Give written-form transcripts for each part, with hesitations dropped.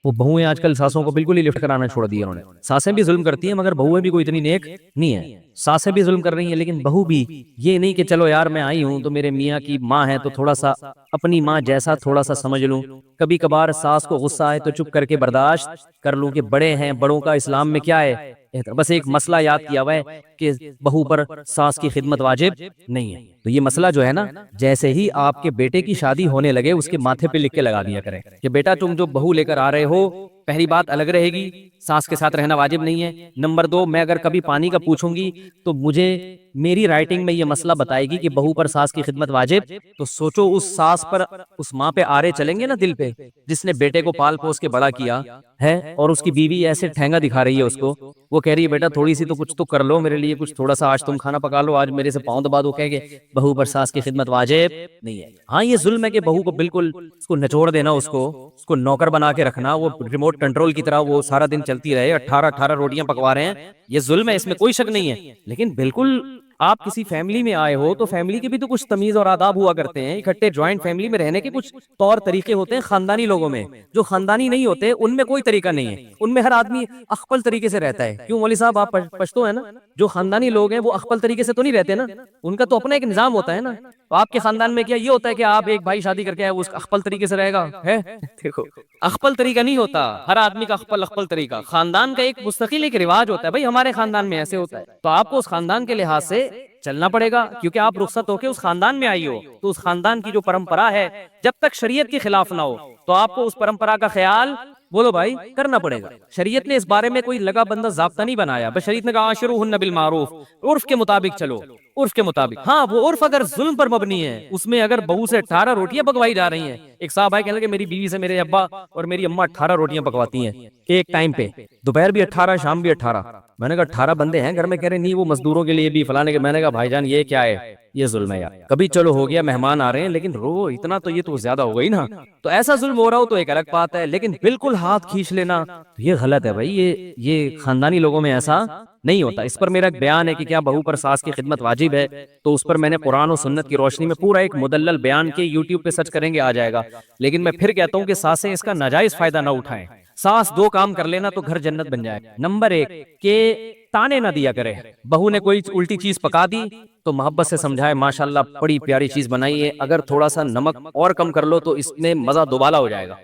وہ بہویں آج کل ساسوں کو بالکل ہی لفٹ کرانا چھوڑ دیا انہوں نے. ساسیں بھی ظلم کرتی ہیں مگر بہویں بھی کوئی اتنی نیک نہیں ہے. ساسیں بھی ظلم کر رہی ہیں لیکن بہو بھی یہ نہیں کہ چلو یار میں آئی ہوں تو میرے میاں کی ماں ہے تو تھوڑا سا اپنی ماں جیسا تھوڑا سا سمجھ لوں. کبھی کبھار ساس کو غصہ آئے تو چپ کر کے برداشت کر لوں کہ بڑے ہیں, بڑوں کا اسلام میں کیا ہے. بس ایک مسئلہ یاد کیا ہوا ہے کہ بہو پر ساس کی خدمت واجب نہیں ہے. تو یہ مسئلہ جو ہے نا, جیسے ہی آپ کے بیٹے کی شادی ہونے لگے اس کے ماتھے پہ لکھ کے لگا دیا کریں کہ بیٹا تم جو بہو لے کر آ رہے ہو, پہلی بات الگ رہے گی, ساس کے ساتھ رہنا واجب نہیں ہے. نمبر 2, میں اگر کبھی پانی کا پوچھوں گی تو مجھے میری رائٹنگ میں یہ مسئلہ بتائے گی کہ بہو پر ساس کی خدمت واجب. تو سوچو اس ساس پر اس ماں پہ آرے چلیں گے نا دل پہ, جس نے بیٹے کو پال پوس کے بڑا کیا ہے, اور اس کی بیوی ایسے ٹھینگا دکھا رہی ہے اس کو, وہ کہہ رہی ہے بیٹا تھوڑی سی تو کچھ تو کر لو میرے لیے, کچھ تھوڑا سا آج تم کھانا پکا لو, آج میرے سے پاؤں دبا دو, کہہ گے بہو پر ساس کی خدمت واجب نہیں ہے. ہاں یہ ظلم ہے کہ بہو کو بالکل اس کو نچوڑ دینا, اس کو نوکر بنا کے رکھنا, وہ ریموٹ کنٹرول کی طرح وہ سارا دن چلتی رہے, 18 روٹیاں پکوا رہے ہیں, یہ ظلم ہے, اس میں کوئی شک نہیں ہے. لیکن بالکل آپ کسی فیملی میں آئے ہو تو فیملی کے بھی تو کچھ تمیز اور آداب ہوا کرتے ہیں. اکٹھے جوائنٹ فیملی میں رہنے کے کچھ طور طریقے ہوتے ہیں خاندانی لوگوں میں. جو خاندانی نہیں ہوتے ان میں کوئی طریقہ نہیں ہے, ان میں ہر آدمی اخپل طریقے سے رہتا ہے. کیوں مولوی صاحب آپ پشتو ہیں نا, جو خاندانی لوگ ہیں وہ اخپل طریقے سے تو نہیں رہتے نا, ان کا تو اپنا ایک نظام ہوتا ہے نا. تو آپ کے خاندان میں کیا یہ ہوتا ہے کہ آپ ایک بھائی شادی کر کے آئے وہ اس اخپل طریقے سے رہے گا ہے؟ دیکھو اخپل طریقہ نہیں ہوتا, ہر آدمی کا اخپل طریقہ, خاندان کا ایک مستقل ایک رواج ہوتا ہے. بھائی ہمارے خاندان میں ایسے ہوتا ہے, تو آپ کو اس خاندان کے لحاظ سے چلنا پڑے گا, کیونکہ آپ رخصت ہو کے اس خاندان میں آئی ہو. تو اس خاندان کی جو پرمپرا ہے جب تک شریعت کے خلاف نہ ہو تو آپ کو اس پرمپرا کا خیال بولو بھائی کرنا پڑے گا. شریعت نے اس بارے میں کوئی لگا بندہ ضابطہ نہیں بنایا, بس شریعت نے کہا عاشروہن بالمعروف, عرف کے مطابق چلو, عرف کے مطابق. ہاں وہ عرف اگر ظلم پر مبنی ہے, اس میں اگر بہو سے 18 روٹیاں پکوائی جا رہی ہیں, ایک صاحب آئے کہنے لگے میری بیوی سے میرے ابا اور میری اماں 18 روٹیاں پکواتی ہیں ایک ٹائم پہ, دوپہر بھی 18 شام بھی 18. میں نے کہا 18 بندے ہیں گھر میں, کہہ رہے نہیں وہ مزدوروں کے لیے بھی فلانے کے. میں نے کہا بھائی جان یہ کیا ہے, یہ ظلم ہے یار. کبھی چلو ہو گیا مہمان آ رہے ہیں, لیکن رو اتنا تو یہ تو زیادہ ہو گئی نا. تو ایسا ظلم ہو رہا ہو تو ایک الگ بات ہے, لیکن بالکل ہاتھ کھینچ لینا تو یہ غلط ہے بھائی. یہ خاندانی لوگوں میں ایسا نہیں ہوتا. اس پر میرا ایک بیان ہے کہ کیا بہو پر ساس کی خدمت واجب ہے, تو اس پر میں نے قرآن و سنت کی روشنی میں پورا ایک مدلل بیان کے یوٹیوب پہ سرچ کریں گے آ جائے گا. لیکن میں پھر کہتا ہوں کہ ساسیں اس کا ناجائز فائدہ نہ اٹھائیں. ساس 2 کام کر لینا تو گھر جنت بن جائے. نمبر 1 کہ تانے نہ دیا کرے. بہو نے کوئی الٹی چیز پکا دی تو محبت سے سمجھائے ماشاءاللہ بڑی پیاری چیز بنائی ہے, اگر تھوڑا سا نمک اور کم کر لو تو اس میں مزہ دوبالا ہو جائے گا.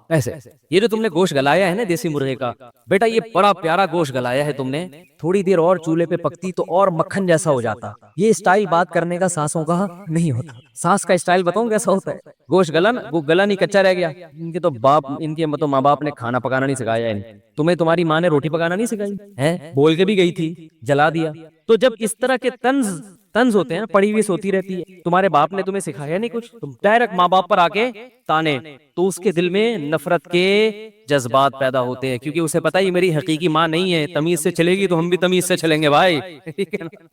ایسے یہ جو تم نے گوشت گلایا ہے نا دیسی مرغے کا, بیٹا یہ بڑا پیارا گوشت گلایا ہے تم نے, تھوڑی دیر اور چولہے پہ پکتی تو اور مکھن جیسا ہو جاتا. یہ اسٹائل بات کرنے کا ساسوں کا نہیں ہوتا. ساس کا اسٹائل بتاؤں کیسا ہوتا ہے, گوشت گلا نا, وہ گلا نہیں کچا رہ گیا. ان کے تو ماں باپ نے کھانا پکانا نہیں سکھایا ہے, تمہیں تمہاری ماں نے روٹی پکانا نہیں سکھائی ہے, بول کے بھی گئی تھی جلا دیا. تو جب اس طرح کے طنز ہوتے ہیں, پڑی ہوئی سوتی رہتی ہے, تمہارے باپ نے تمہیں سکھایا نہیں کچھ, تم ڈائریکٹ ماں باپ پر آ کے تانے, تو اس کے دل میں نفرت کے جذبات پیدا ہوتے ہیں. کیونکہ اسے پتا ہی میری حقیقی ماں نہیں ہے, تمیز سے چلے گی تو ہم بھی تمیز سے چلیں گے بھائی.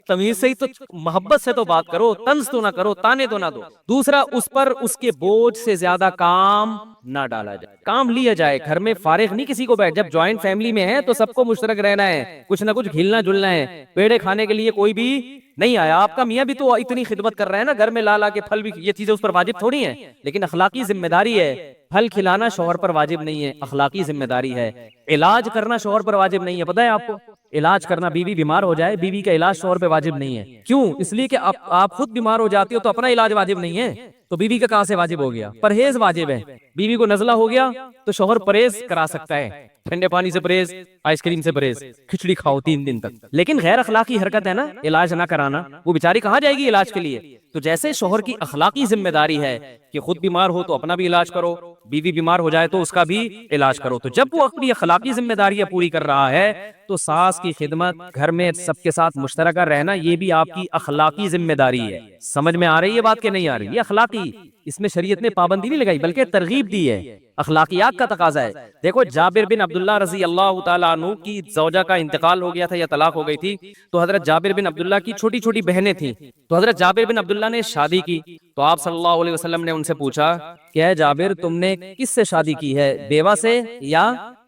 تمیز سے ہی تو, محبت سے تو بات کرو, طنز تو نہ کرو, تانے تو نہ دو. دوسرا اس پر اس کے بوجھ سے زیادہ کام نہ ڈالا جائے, کام لیا جائے. گھر میں فارغ نہیں کسی کو بیٹھ, جب جوائنٹ فیملی میں ہے تو سب کو مشترک رہنا ہے, کچھ نہ کچھ گھلنا جلنا ہے. پیڑے کھانے کے لیے کوئی بھی نہیں آیا, آپ کا میاں بھی تو اتنی خدمت کر رہا ہے نا گھر میں, لا لا کے پھل بھی, یہ چیزیں اس پر واجب تھوڑی ہیں, لیکن اخلاقی ذمہ داری ہے. پھل کھلانا شوہر پر واجب نہیں ہے, اخلاقی ذمہ داری ہے. علاج کرنا شوہر پر واجب نہیں ہے, پتہ ہے آپ کو, علاج کرنا, بیوی بیمار ہو جائے بیوی کا علاج شوہر پہ واجب نہیں ہے. کیوں؟ اس لیے کہ آپ خود بیمار ہو جاتی ہو تو اپنا علاج واجب نہیں ہے, تو بیوی کا کہاں سے واجب ہو گیا؟ پرہیز واجب ہے. بیوی کو نزلہ ہو گیا تو شوہر پرہیز کرا سکتا ہے, ٹھنڈے پانی سے پرہیز, آئس کریم سے پرہیز, کھچڑی کھاؤ 3 دن تک. لیکن غیر اخلاقی حرکت ہے نا علاج نہ کرانا, وہ بیچاری کہاں جائے گی علاج کے لیے؟ تو جیسے شوہر کی اخلاقی ذمہ داری ہے کہ خود بیمار ہو تو اپنا بھی علاج کرو, بیوی بیمار ہو جائے تو اس کا بھی علاج کرو. تو جب وہ اپنی اخلاقی ذمہ داریاں پوری کر رہا ہے تو ساس کی خدمت, گھر میں سب کے ساتھ مشترکہ رہنا, یہ بھی آپ کی اخلاقی ذمہ داری ہے. سمجھ میں آ رہی ہے بات کہ نہیں آ رہی؟ یہ اخلاقی, اس میں شریعت نے پابندی نہیں لگائی بلکہ ترغیب دی ہے, اخلاقیات کا تقاضا ہے. دیکھو جابر بن عبداللہ رضی اللہ تعالیٰ عنہ کی زوجہ کا انتقال ہو گیا تھا یا طلاق ہو گئی تھی, تو حضرت جابر بن عبداللہ کی چھوٹی چھوٹی بہنیں تھیں. تو حضرت جابر بن عبداللہ نے شادی کی, تو آپ صلی اللہ علیہ وسلم نے ان سے پوچھا کہ اے جابر تم نے کس سے شادی کی ہے, بیوہ سے یا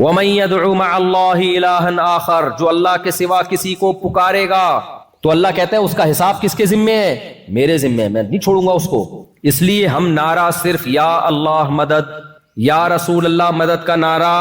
وَمَن يَدْعُ مَعَ اللَّهِ إِلَٰهًا آخَرَ، جو اللہ کے سوا کسی کو پکارے گا تو اللہ کہتا ہے اس کا حساب کس کے ذمے ہے؟ میرے ذمے ہے، میں نہیں چھوڑوں گا اس کو۔ اس لیے ہم نعرہ صرف یا اللہ مدد، یا رسول اللہ مدد کا نعرہ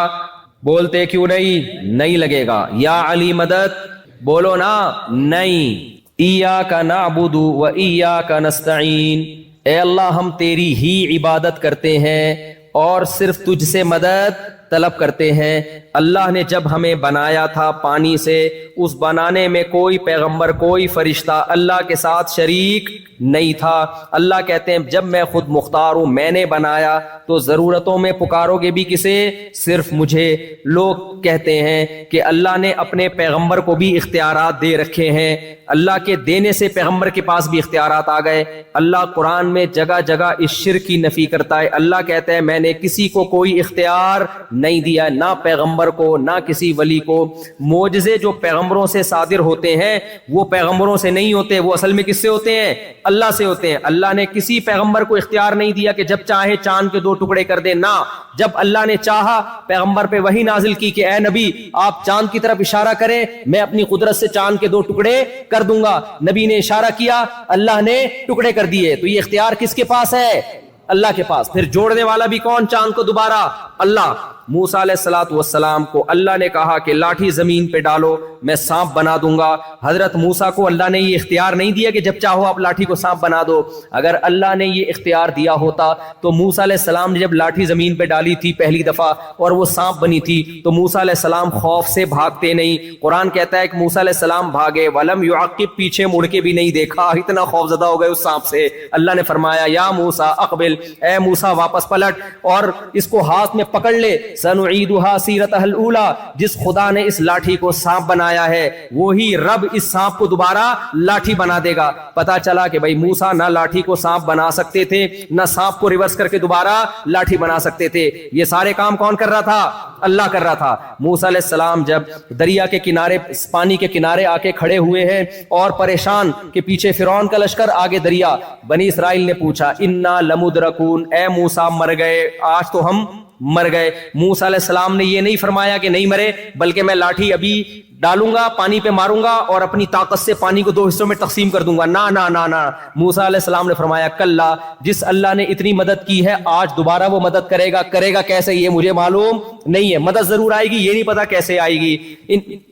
بولتے کیوں نہیں لگے گا؟ یا علی مدد بولو نا، نہیں۔ ایاک نعبد و ایاک نستعین، اے اللہ ہم تیری ہی عبادت کرتے ہیں اور صرف تجھ سے مدد طلب کرتے ہیں۔ اللہ نے جب ہمیں بنایا تھا پانی سے، اس بنانے میں کوئی پیغمبر کوئی فرشتہ اللہ کے ساتھ شریک نہیں تھا۔ اللہ کہتے ہیں جب میں خود مختار ہوں، میں نے بنایا، تو ضرورتوں میں پکارو گے بھی کسے؟ صرف مجھے۔ لوگ کہتے ہیں کہ اللہ نے اپنے پیغمبر کو بھی اختیارات دے رکھے ہیں، اللہ کے دینے سے پیغمبر کے پاس بھی اختیارات آ گئے۔ اللہ قرآن میں جگہ جگہ اس شرک کی نفی کرتا ہے۔ اللہ کہتا ہے میں نے کسی کو کوئی اختیار نہیں دیا، نہ پیغمبر کو نہ کسی ولی کو۔ معجزے جو پیغمبروں سے صادر ہوتے ہیں وہ پیغمبروں سے نہیں ہوتے، وہ اصل میں کس سے ہوتے ہیں؟ اللہ سے ہوتے ہیں۔ اللہ نے کسی پیغمبر کو اختیار نہیں دیا کہ جب چاہے چاند کے 2 ٹکڑے کر دے، نہ، جب اللہ نے چاہا پیغمبر پہ وحی نازل کی کہ اے نبی آپ چاند کی طرف اشارہ کریں، میں اپنی قدرت سے چاند کے 2 ٹکڑے کر دوں گا۔ نبی نے اشارہ کیا، اللہ نے ٹکڑے کر دیے۔ تو یہ اختیار کس کے پاس ہے؟ اللہ کے پاس۔ پھر جوڑنے والا بھی کون چاند کو دوبارہ؟ اللہ۔ موسیٰ علیہ الصلوۃ والسلام کو اللہ نے کہا کہ لاٹھی زمین پہ ڈالو میں سانپ بنا دوں گا۔ حضرت موسیٰ کو اللہ نے یہ اختیار نہیں دیا کہ جب چاہو آپ لاٹھی کو سانپ بنا دو۔ اگر اللہ نے یہ اختیار دیا ہوتا تو موسیٰ علیہ السلام نے جب لاٹھی زمین پہ ڈالی تھی پہلی دفعہ اور وہ سانپ بنی تھی تو موسیٰ علیہ السلام خوف سے بھاگتے نہیں۔ قرآن کہتا ہے کہ موسیٰ علیہ السلام بھاگے، ولم یعقب، پیچھے مڑ کے بھی نہیں دیکھا، اتنا خوف زدہ ہو گئے اس سانپ سے۔ اللہ نے فرمایا یا موسیٰ اقبل، اے موسیٰ واپس پلٹ اور اس کو ہاتھ میں پکڑ لے، سنعیدھا سیرتہ الاولی، جس خدا نے اس لاٹھی کو سانپ بنایا ہے وہی رب اس سانپ کو دوبارہ لاٹھی بنا دے گا۔ پتا چلا کہ بھائی موسیٰ نہ لاٹھی کو سانپ بنا سکتے تھے، نہ سانپ کو ریورس کر کے دوبارہ لاٹھی بنا سکتے تھے۔ یہ سارے کام کون کر رہا تھا؟ اللہ کر رہا تھا۔ موسیٰ علیہ السلام جب دریا کے کنارے، پانی کے کنارے آ کے کھڑے ہوئے ہیں اور پریشان کہ پیچھے فرعون کا لشکر، آگے دریا، بنی اسرائیل نے پوچھا انا لمدرکون، اے موسیٰ مر گئے، آج تو ہم مر گئے۔ موسیٰ علیہ السلام نے یہ نہیں فرمایا کہ نہیں مرے، بلکہ میں لاٹھی ابھی ڈالوں گا، پانی پہ ماروں گا اور اپنی طاقت سے پانی کو 2 حصوں میں تقسیم کر دوں گا۔ نہ نہ نہ نہ، موسیٰ علیہ السلام نے فرمایا کلا، جس اللہ نے اتنی مدد کی ہے آج دوبارہ وہ مدد کرے گا۔ کرے گا کیسے یہ مجھے معلوم نہیں ہے، مدد ضرور آئے گی، یہ نہیں پتا کیسے آئے گی۔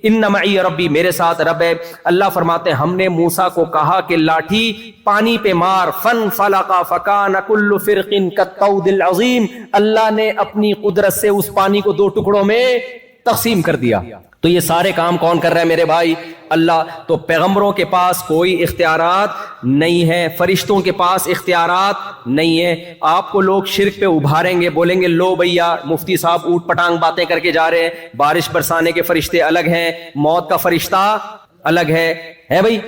ان معی ربی، میرے ساتھ رب ہے۔ اللہ فرماتے ہیں ہم نے موسیٰ کو کہا کہ لاٹھی پانی پہ مار، فن فلقا فکان کل فرق کالطود العظیم، اللہ نے اپنی قدرت سے اس پانی کو 2 ٹکڑوں میں تقسیم کر دیا۔ تو یہ سارے کام کون کر رہا ہے میرے بھائی؟ اللہ۔ تو پیغمبروں کے پاس کوئی اختیارات نہیں ہے، فرشتوں کے پاس اختیارات نہیں ہے۔ آپ کو لوگ شرک پہ ابھاریں گے، بولیں گے لو بھیا مفتی صاحب اوٹ پٹانگ باتیں کر کے جا رہے ہیں، بارش برسانے کے فرشتے الگ ہیں، موت کا فرشتہ الگ ہے بھائی؟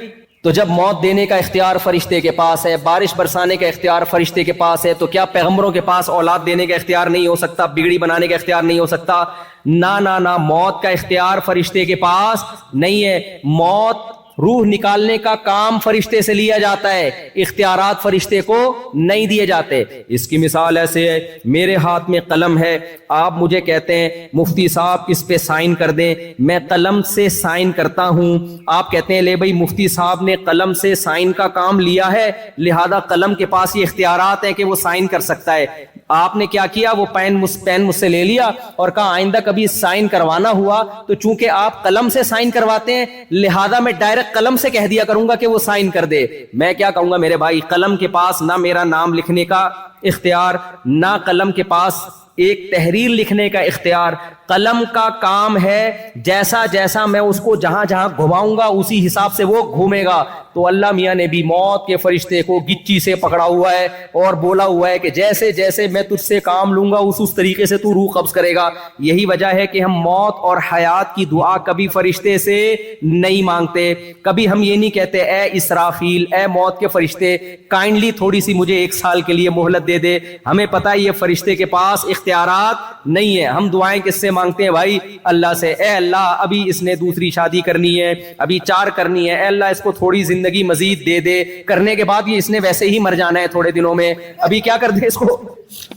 تو جب موت دینے کا اختیار فرشتے کے پاس ہے، بارش برسانے کا اختیار فرشتے کے پاس ہے، تو کیا پیغمبروں کے پاس اولاد دینے کا اختیار نہیں ہو سکتا؟ بگڑی بنانے کا اختیار نہیں ہو سکتا؟ نہ نہ نہ، موت کا اختیار فرشتے کے پاس نہیں ہے۔ موت، روح نکالنے کا کام فرشتے سے لیا جاتا ہے، اختیارات فرشتے کو نہیں دیے جاتے۔ اس کی مثال ایسے ہے، میرے ہاتھ میں قلم ہے، آپ مجھے کہتے ہیں مفتی صاحب اس پہ سائن کر دیں، میں قلم سے سائن کرتا ہوں۔ آپ کہتے ہیں لے بھائی مفتی صاحب نے قلم سے سائن کا کام لیا ہے، لہذا قلم کے پاس یہ اختیارات ہیں کہ وہ سائن کر سکتا ہے۔ آپ نے کیا کیا؟ وہ پین مجھ سے لے لیا اور کہا آئندہ کبھی سائن کروانا ہوا تو چونکہ آپ قلم سے سائن کرواتے ہیں لہذا میں ڈائریکٹ قلم سے کہہ دیا کروں گا کہ وہ سائن کر دے۔ میں کیا کہوں گا میرے بھائی؟ قلم کے پاس نہ میرا نام لکھنے کا اختیار، نہ قلم کے پاس ایک تحریر لکھنے کا اختیار۔ قلم کا کام ہے جیسا جیسا میں اس کو جہاں جہاں گھماؤں گا اسی حساب سے وہ گھومے گا۔ تو اللہ میاں نے بھی موت کے فرشتے کو گچی سے پکڑا ہوا ہے اور بولا ہوا ہے کہ جیسے جیسے میں تجھ سے کام لوں گا اس طریقے سے تو روح قبض کرے گا۔ یہی وجہ ہے کہ ہم موت اور حیات کی دعا کبھی فرشتے سے نہیں مانگتے۔ کبھی ہم یہ نہیں کہتے اے اسرافیل، اے موت کے فرشتے کائنڈلی تھوڑی سی مجھے 1 سال کے لیے مہلت دے دے۔ ہمیں پتہ ہے یہ فرشتے کے پاس اختیارات نہیں ہے۔ ہم دعائیں کس سے مانگتے ہیں بھائی؟ اللہ سے۔ اے اللہ ابھی اس نے دوسری شادی کرنی ہے، ابھی 4 کرنی ہے، اے اللہ اس کو تھوڑی زندگی مزید دے دے، کرنے کے بعد یہ اس نے ویسے ہی مر جانا ہے تھوڑے دنوں میں، ابھی کیا کر دے اس کو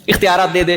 اختیارات دے دے۔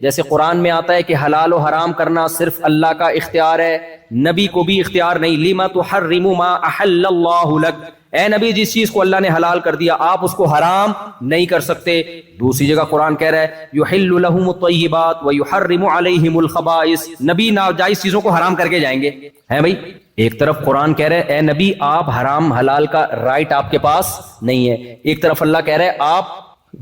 جیسے قرآن میں آتا ہے کہ حلال و حرام کرنا صرف اللہ کا اختیار ہے، نبی کو بھی اختیار نہیں. لما تحرم ما احل اللہ لک، اے نبی جس چیز کو اللہ نے حلال کر دیا آپ اس کو حرام نہیں کر سکتے. دوسری جگہ قرآن کہہ رہا ہے یحل لہم الطیبات ویحرم علیہم الخبائث، نبی ناجائز چیزوں کو حرام کر کے جائیں گے. ہے بھائی، ایک طرف قرآن کہہ رہے اے نبی آپ حرام حلال کا رائٹ آپ کے پاس نہیں ہے، ایک طرف اللہ کہہ رہے آپ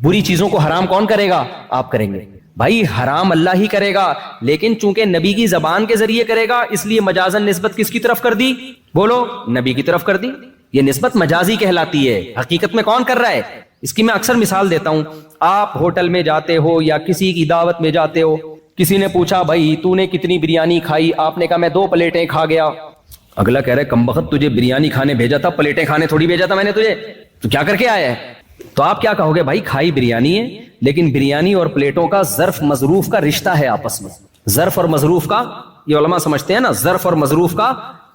بری چیزوں کو حرام کون کرے گا؟ آپ کریں گے. بھائی حرام اللہ ہی کرے گا، لیکن چونکہ نبی کی زبان کے ذریعے کرے گا اس لیے مجازن نسبت کس کی طرف کر دی؟ بولو، نبی کی طرف کر دی. یہ نسبت مجازی کہلاتی ہے، حقیقت میں کون کر رہا ہے؟ اس کی میں اکثر مثال دیتا ہوں. آپ ہوٹل میں جاتے ہو یا کسی کی دعوت میں جاتے ہو، کسی نے پوچھا بھائی تو نے کتنی بریانی کھائی؟ آپ نے کہا میں 2 پلیٹیں کھا گیا. اگلا کہہ رہے کمبخت تجھے بریانی کھانے بھیجا تھا، پلیٹیں کھانے تھوڑی بھیجا تھا میں نے تجھے، تو کیا کر کے آیا ہے؟ تو آپ کیا کہو گے؟ بھائی کھائی بریانی ہے، لیکن بریانی اور پلیٹوں کا ظرف مظروف کا رشتہ ہے آپس میں. ظرف اور مظروف کا، یہ علماء سمجھتے ہیں نا، ظرف اور مظروف کا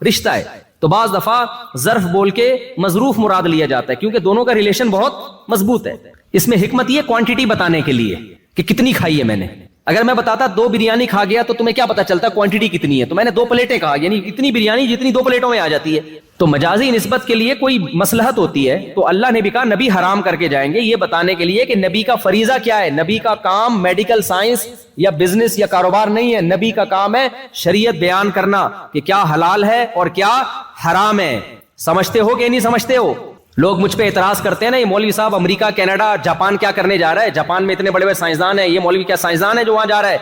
رشتہ ہے. تو بعض دفعہ ظرف بول کے مظروف مراد لیا جاتا ہے کیونکہ دونوں کا ریلیشن بہت مضبوط ہے. اس میں حکمت یہ کوانٹٹی بتانے کے لیے کہ کتنی کھائی ہے میں نے. اگر میں بتاتا 2 بریانی کھا گیا تو تمہیں کیا پتا چلتا کوانٹٹی کتنی ہے؟ تو میں نے 2 پلیٹیں کہا، یعنی اتنی بریانی جتنی 2 پلیٹوں میں آ جاتی ہے. تو مجازی نسبت کے لیے کوئی مصلحت ہوتی ہے تو اللہ نے بھی کہا نبی حرام کر کے جائیں گے، یہ بتانے کے لیے کہ نبی کا فریضہ کیا ہے. نبی کا کام میڈیکل سائنس یا بزنس یا کاروبار نہیں ہے، نبی کا کام ہے شریعت بیان کرنا کہ کیا حلال ہے اور کیا حرام ہے. سمجھتے ہو کہ نہیں سمجھتے ہو؟ لوگ مجھ پہ اعتراض کرتے ہیں نا، یہ مولوی صاحب امریکہ کینیڈا جاپان کیا کرنے جا رہا ہے؟ جاپان میں اتنے بڑے بڑے سائنسدان ہیں، یہ مولوی کیا سائنسدان ہے جو وہاں جا رہا ہے؟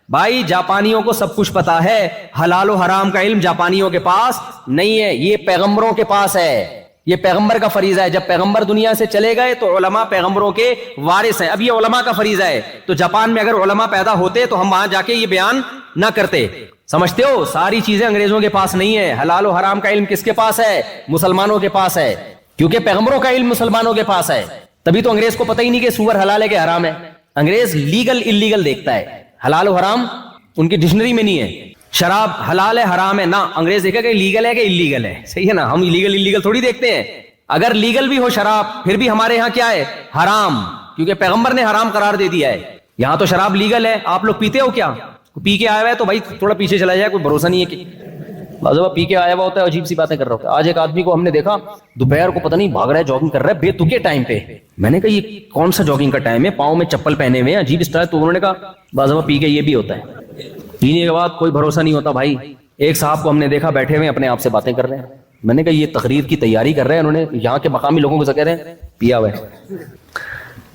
بھائی جاپانیوں کو سب کچھ پتا ہے، حلال و حرام کا علم جاپانیوں کے پاس نہیں ہے، یہ پیغمبروں کے پاس ہے. یہ پیغمبر کا فریضہ ہے. جب پیغمبر دنیا سے چلے گئے تو علماء پیغمبروں کے وارث ہیں. اب یہ علماء کا فریضہ ہے. تو جاپان میں اگر علماء پیدا ہوتے تو ہم وہاں جا کے یہ بیان نہ کرتے. سمجھتے ہو؟ ساری چیزیں انگریزوں کے پاس نہیں ہے. حلال و حرام کا علم کس کے پاس ہے؟ مسلمانوں کے پاس ہے، کیونکہ پیغمبروں کا علم مسلمانوں کے پاس ہے. تبھی تو انگریز کو پتہ ہی نہیں کہ سور حلال ہے کہ حرام ہے. انگریز لیگل انلیگل دیکھتا ہے، حلال و حرام ان کی ڈکشنری میں نہیں ہے. شراب حلال ہے حرام ہے نہ، انگریز دیکھے کہ لیگل ہے کہ انلیگل ہے. صحیح ہے نا؟ ہم لیگل انلیگل تھوڑی دیکھتے ہیں. اگر لیگل بھی ہو شراب پھر بھی ہمارے ہاں کیا ہے؟ حرام، کیونکہ پیغمبر نے حرام قرار دے دیا ہے. یہاں تو شراب لیگل ہے. آپ لوگ پیتے ہو کیا؟ پی کے آیا ہوا ہے تو بھائی تھوڑا پیچھے چلا جائے، کوئی بھروسہ نہیں ہے کہ بعض پی کے آیا ہوا ہوتا ہے، عجیب سی باتیں کر رہا ہوتا ہے. آج ایک آدمی کو ہم نے دیکھا دوپہر کو پتہ نہیں بھاگ رہا ہے، جاگنگ کر رہا ہے بے تکے ٹائم پہ. میں نے کہا یہ کون سا جاگنگ کا ٹائم ہے؟ پاؤں میں چپل پہنے ہوئے ہیں، عجیب اسٹائل. تو انہوں نے کہا بعض پی کے یہ بھی ہوتا ہے. پینے کے بعد کوئی بھروسہ نہیں ہوتا بھائی. ایک صاحب کو ہم نے دیکھا بیٹھے ہوئے اپنے آپ سے باتیں کر رہے ہیں. میں نے کہا یہ تقریر کی تیاری کر رہے ہیں، انہوں نے یہاں کے مقامی لوگوں کو کہہ رہے ہیں پیا ہوا ہے.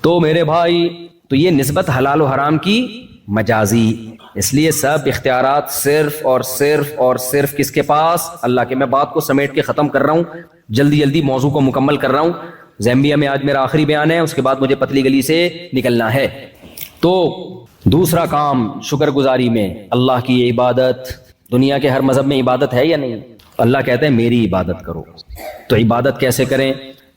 تو میرے بھائی تو یہ نسبت حلال و حرام کی مجازی. اس لیے سب اختیارات صرف اور صرف اور صرف کس کے پاس؟ اللہ کے. میں بات کو سمیٹ کے ختم کر رہا ہوں، جلدی جلدی موضوع کو مکمل کر رہا ہوں. زیمبیا میں آج میرا آخری بیان ہے، اس کے بعد مجھے پتلی گلی سے نکلنا ہے. تو دوسرا کام شکر گزاری میں اللہ کی یہ عبادت. دنیا کے ہر مذہب میں عبادت ہے یا نہیں؟ اللہ کہتے ہیں میری عبادت کرو. تو عبادت کیسے کریں؟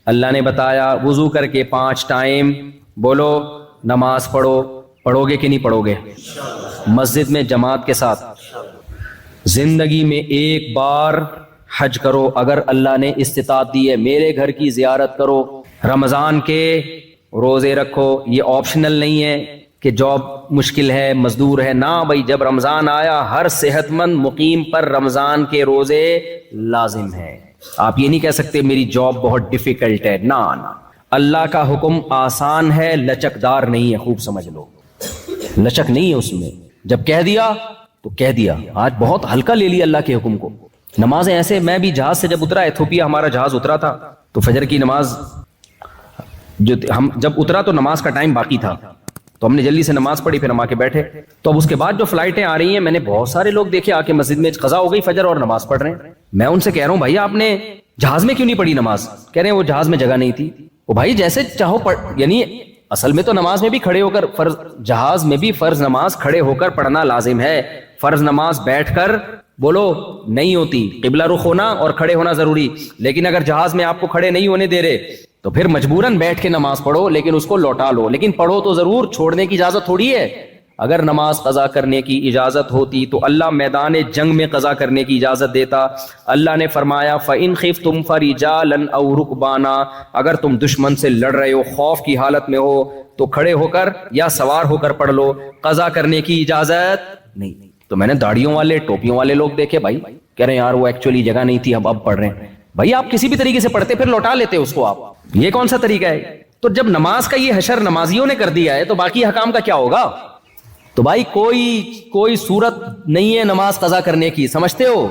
اللہ نے بتایا وضو کر کے 5 ٹائم بولو نماز پڑھو. پڑھو گے کہ نہیں پڑھو گے؟ مسجد میں جماعت کے ساتھ. زندگی میں 1 بار حج کرو اگر اللہ نے استطاعت دی ہے. میرے گھر کی زیارت کرو. رمضان کے روزے رکھو. یہ آپشنل نہیں ہے کہ جاب مشکل ہے مزدور ہے، نہ بھائی. جب رمضان آیا ہر صحت مند مقیم پر رمضان کے روزے لازم ہیں. آپ یہ نہیں کہہ سکتے میری جاب بہت ڈیفیکلٹ ہے. نہ اللہ کا حکم آسان ہے، لچکدار نہیں ہے. خوب سمجھ لو، لچک نہیں ہے اس میں. جب کہہ دیا تو کہہ دیا. آج بہت ہلکا لے لیا اللہ کے حکم کو. نمازیں ایسے، میں بھی جہاز سے جب اترا، ایتھوپیا ہمارا جہاز اترا تھا، تو فجر کی نماز جو ہم جب اترا تو نماز کا ٹائم باقی تھا، تو ہم نے جلدی سے نماز پڑھی، پھر ہم آ کے بیٹھے. تو اب اس کے بعد جو فلائٹیں آ رہی ہیں، میں نے بہت سارے لوگ دیکھے آ کے مسجد میں قضا ہو گئی فجر اور نماز پڑھ رہے ہیں. میں ان سے کہہ رہا ہوں بھائی آپ نے جہاز میں کیوں نہیں پڑھی نماز؟ کہہ رہے ہیں وہ جہاز میں جگہ نہیں تھی. وہ بھائی جیسے چاہو یعنی اصل میں تو نماز میں بھی کھڑے ہو کر فرض، جہاز میں بھی فرض نماز کھڑے ہو کر پڑھنا لازم ہے. فرض نماز بیٹھ کر بولو نہیں ہوتی. قبلہ رخ ہونا اور کھڑے ہونا ضروری. لیکن اگر جہاز میں آپ کو کھڑے نہیں ہونے دے رہے تو پھر مجبوراً بیٹھ کے نماز پڑھو، لیکن اس کو لوٹا لو. لیکن پڑھو تو ضرور، چھوڑنے کی اجازت تھوڑی ہے. اگر نماز قضا کرنے کی اجازت ہوتی تو اللہ میدان جنگ میں قضا کرنے کی اجازت دیتا. اللہ نے فرمایا فَإِنْ خِفْتُمْ فَرِجَالًا أَوْ رُكْبَانًا، اگر تم دشمن سے لڑ رہے ہو، خوف کی حالت میں ہو، تو کھڑے ہو کر یا سوار ہو کر پڑھ لو, قضا کرنے کی اجازت نہیں. تو میں نے داڑھیوں والے ٹوپیوں والے لوگ دیکھے بھائی, کہہ رہے ہیں یار وہ ایکچولی جگہ نہیں تھی, اب پڑھ رہے ہیں. بھائی آپ کسی بھی طریقے سے پڑھتے پھر لوٹا لیتے اس کو, آپ یہ کون سا طریقہ ہے؟ تو جب نماز کا یہ حشر نمازیوں نے کر دیا ہے تو باقی حکام کا کیا ہوگا؟ تو بھائی کوئی صورت نہیں ہے نماز قضا کرنے کی, سمجھتے ہو؟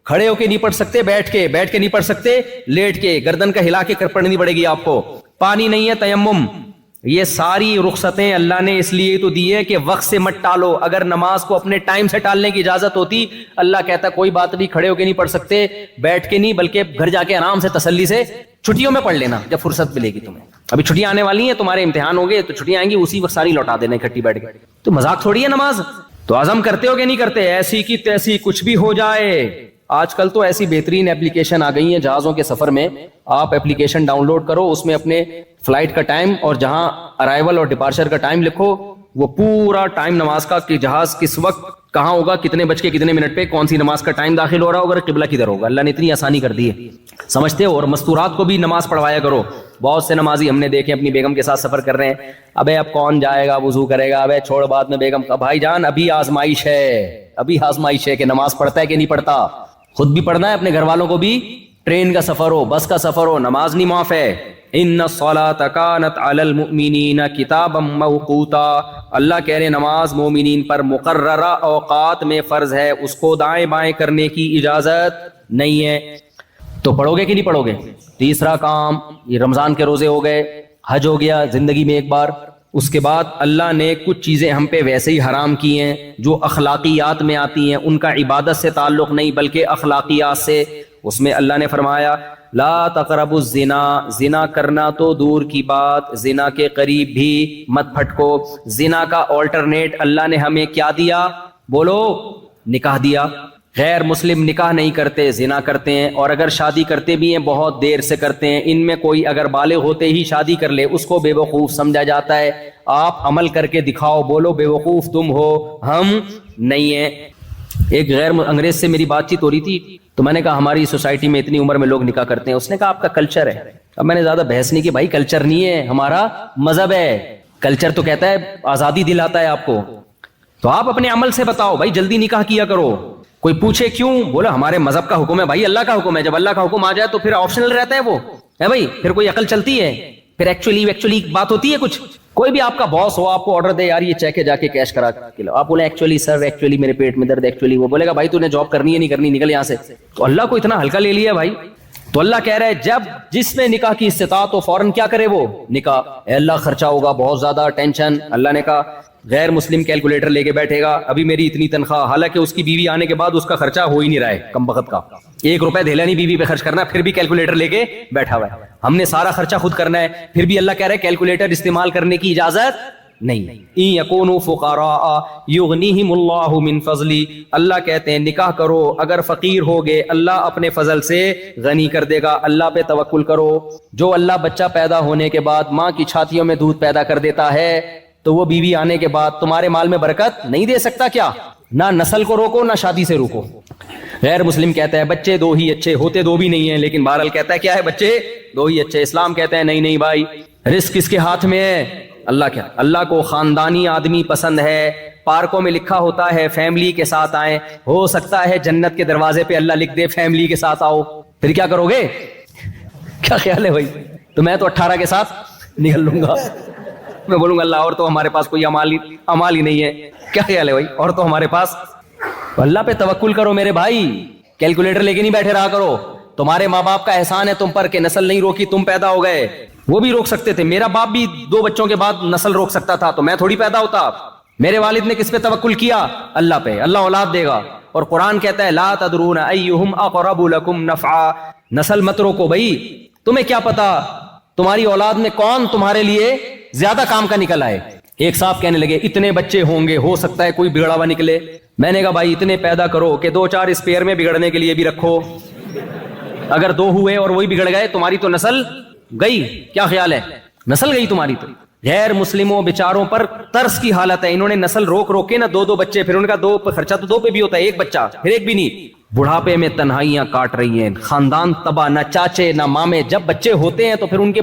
کھڑے ہو کے نہیں پڑھ سکتے, بیٹھ کے نہیں پڑھ سکتے, لیٹ کے گردن کا ہلا کے پڑھنی پڑے گی آپ کو. پانی نہیں ہے, تیمم. یہ ساری رخصتیں اللہ نے اس لیے تو دی ہے کہ وقت سے مت ٹالو. اگر نماز کو اپنے ٹائم سے ٹالنے کی اجازت ہوتی, اللہ کہتا کوئی بات نہیں, کھڑے ہو کے نہیں پڑھ سکتے, بیٹھ کے نہیں, بلکہ گھر جا کے آرام سے تسلی سے چھٹیوں میں پڑھ لینا جب فرصت ملے گی تمہیں. ابھی چھٹیاں آنے والی ہیں, تمہارے امتحان ہوں گے تو چھٹیاں آئیں گی, اسی وقت ساری لوٹا دینا اکٹھی بیٹھ کے. تو مذاق تھوڑی ہے نماز. تو عزم کرتے ہو کہ نہیں کرتے, ایسی کی تیسی کچھ بھی ہو جائے. آج کل تو ایسی بہترین اپلیکیشن آ گئی ہیں جہازوں کے سفر میں, آپ اپلیکیشن ڈاؤن لوڈ کرو, اس میں اپنے فلائٹ کا ٹائم اور جہاں ارائیول اور ڈپارچر کا ٹائم لکھو, وہ پورا ٹائم نماز کا کہ جہاز کس وقت کہاں ہوگا, کتنے بج کے کتنے منٹ پہ کون سی نماز کا ٹائم داخل ہو رہا ہوگا, قبلہ کدھر ہوگا. اللہ نے اتنی آسانی کر دی ہے, سمجھتے ہو؟ اور مستورات کو بھی نماز پڑھوایا کرو. بہت سے نمازی ہم نے دیکھے اپنی بیگم کے ساتھ سفر کر رہے ہیں, ابے اب کون جائے گا, وضو کرے گا, ابے چھوڑ بعد میں بیگم کا. بھائی جان ابھی آزمائش ہے کہ نماز پڑھتا ہے کہ نہیں پڑھتا. خود بھی پڑھنا ہے, اپنے گھر والوں کو بھی. ٹرین کا سفر ہو, بس کا سفر ہو, نماز نہیں معاف ہے. ان الصلاۃ کانت علی المؤمنین کتابا موقوتا. اللہ کہہ رہے نماز مومنین پر مقررہ اوقات میں فرض ہے, اس کو دائیں بائیں کرنے کی اجازت نہیں ہے. تو پڑھو گے کہ نہیں پڑھو گے؟ تیسرا کام, یہ رمضان کے روزے ہو گئے, حج ہو گیا زندگی میں ایک بار. اس کے بعد اللہ نے کچھ چیزیں ہم پہ ویسے ہی حرام کی ہیں جو اخلاقیات میں آتی ہیں, ان کا عبادت سے تعلق نہیں بلکہ اخلاقیات سے. اس میں اللہ نے فرمایا لا تقربوا الزنا, زنا کرنا تو دور کی بات, زنا کے قریب بھی مت پھٹکو. زنا کا آلٹرنیٹ اللہ نے ہمیں کیا دیا؟ بولو, نکاح دیا. غیر مسلم نکاح نہیں کرتے, زنا کرتے ہیں, اور اگر شادی کرتے بھی ہیں بہت دیر سے کرتے ہیں. ان میں کوئی اگر بالغ ہوتے ہی شادی کر لے اس کو بے وقوف سمجھا جاتا ہے. آپ عمل کر کے دکھاؤ, بولو بے وقوف تم ہو, ہم نہیں ہیں. ایک غیر انگریز سے میری بات چیت ہو رہی تھی, تو میں نے کہا ہماری سوسائٹی میں اتنی عمر میں لوگ نکاح کرتے ہیں. اس نے کہا آپ کا کلچر ہے. اب میں نے زیادہ بحث نہیں کی, بھائی کلچر نہیں ہے, ہمارا مذہب ہے. کلچر تو کہتا ہے آزادی دلاتا ہے آپ کو, تو آپ اپنے عمل سے بتاؤ بھائی جلدی نکاح کیا کرو. کوئی پوچھے کیوں, بولا ہمارے مذہب کا حکم ہے. بھائی اللہ کا حکم ہے, جب اللہ کا حکم آ جائے تو پھر آپشنل رہتا ہے, وہ ہے بھائی, پھر کوئی عقل چلتی ہے, پھر ایکچولی بات ہوتی ہے کچھ. کوئی بھی آپ کا باس ہو, آپ کو آرڈر دے یار یہ چیک کے جا کے کیش کرا کے لو, آپ بولے ایکچولی سر ایکچولی میرے پیٹ میں درد, ایکچولی وہ بولے گا بھائی تو نے جاب کرنی ہے نہیں کرنی, نکل یہاں سے. تو اللہ کو اتنا ہلکا لے لیا بھائی. تو اللہ کہہ رہا ہے جب جس میں نکاح کی استطاعت تو فوراً کیا کرے, وہ نکاح. اے اللہ خرچہ ہوگا بہت زیادہ, ٹینشن. اللہ نے کہا غیر مسلم کیلکولیٹر لے کے بیٹھے گا, ابھی میری اتنی تنخواہ, حالانکہ اس کی بیوی آنے کے بعد اس کا خرچہ ہو ہی نہیں رہا ہے, کم بخت کا 1 روپے دھیلا نہیں بیوی پہ خرچ کرنا, پھر بھی کیلکولیٹر لے کے بیٹھا ہوا ہے. ہم نے سارا خرچہ خود کرنا ہے, پھر بھی اللہ کہہ رہا ہے کیلکولیٹر استعمال کرنے کی اجازت نہیں. ان یکونوا فقراء یغنیہم اللہ من فضلی. اللہ کہتے ہیں نکاح کرو, اگر فقیر ہوگے اللہ اپنے فضل سے غنی کر دے گا. اللہ پہ توکل کرو. جو اللہ بچہ پیدا ہونے کے بعد ماں کی چھاتیوں میں دودھ پیدا کر دیتا ہے, تو وہ بیوی آنے کے بعد تمہارے مال میں برکت نہیں دے سکتا کیا؟ نہ نسل کو روکو نہ شادی سے روکو. غیر مسلم کہتا ہے بچے 2 ہی اچھے, ہوتے 2 بھی نہیں ہیں, لیکن بہرحال کہتا ہے کیا ہے, بچے 2 ہی اچھے. اسلام کہتا ہے نہیں بھائی, رزق کس کے ہاتھ میں ہے؟ اللہ کو خاندانی آدمی پسند ہے. پارکوں میں لکھا ہوتا ہے فیملی کے ساتھ آئیں, ہو سکتا ہے جنت کے دروازے پہ اللہ لکھ دے فیملی کے ساتھ آؤ, پھر کیا کرو گے؟ کیا خیال ہے بھائی؟ تو میں تو 18 کے ساتھ نکل لوں گا, میں بولوں گا اللہ اور تو ہمارے پاس کوئی امال ہی نہیں ہے. کیا خیال ہے بھائی؟ اور تو ہمارے پاس. اللہ پہ توکل کرو میرے بھائی, کیلکولیٹر لے کے نہیں بیٹھے رہا کرو. تمہارے ماں باپ کا احسان ہے تم پر کہ نسل نہیں روکی, تم پیدا ہو گئے. وہ بھی روک سکتے تھے, میرا باپ بھی 2 بچوں کے بعد نسل روک سکتا تھا, تو میں تھوڑی پیدا ہوتا. میرے والد نے کس پہ توکل کیا؟ اللہ پہ. اللہ اولاد دے گا, اور قرآن کہتا ہے لا تدرون ایہم اقرب لکم نفعا. نسل مت روکو بھائی, تمہیں کیا پتا تمہاری اولاد میں کون تمہارے لیے زیادہ کام کا نکل آئے. ایک صاحب کہنے لگے اتنے بچے ہوں گے, ہو سکتا ہے کوئی بگڑا ہوا نکلے. میں نے کہا بھائی اتنے پیدا کرو کہ 2-4 اسپیئر میں بگڑنے کے لیے بھی رکھو. اگر 2 ہوئے اور وہی بگڑ گئے, تمہاری تو نسل گئی. کیا خیال ہے؟ نسل گئی تمہاری. تو غیر مسلموں بیچاروں پر ترس کی حالت ہے, انہوں نے نسل روک کے نا 2 بچے, پھر ان کا 2 خرچہ تو 2 پہ بھی ہوتا ہے, 1 بچہ پھر 1 بھی نہیں. بڑھاپے میں تنہائیاں کاٹ رہی ہیں, خاندان تباہ, نہ چاچے نہ مامے. جب بچے ہوتے ہیں تو پھر ان کے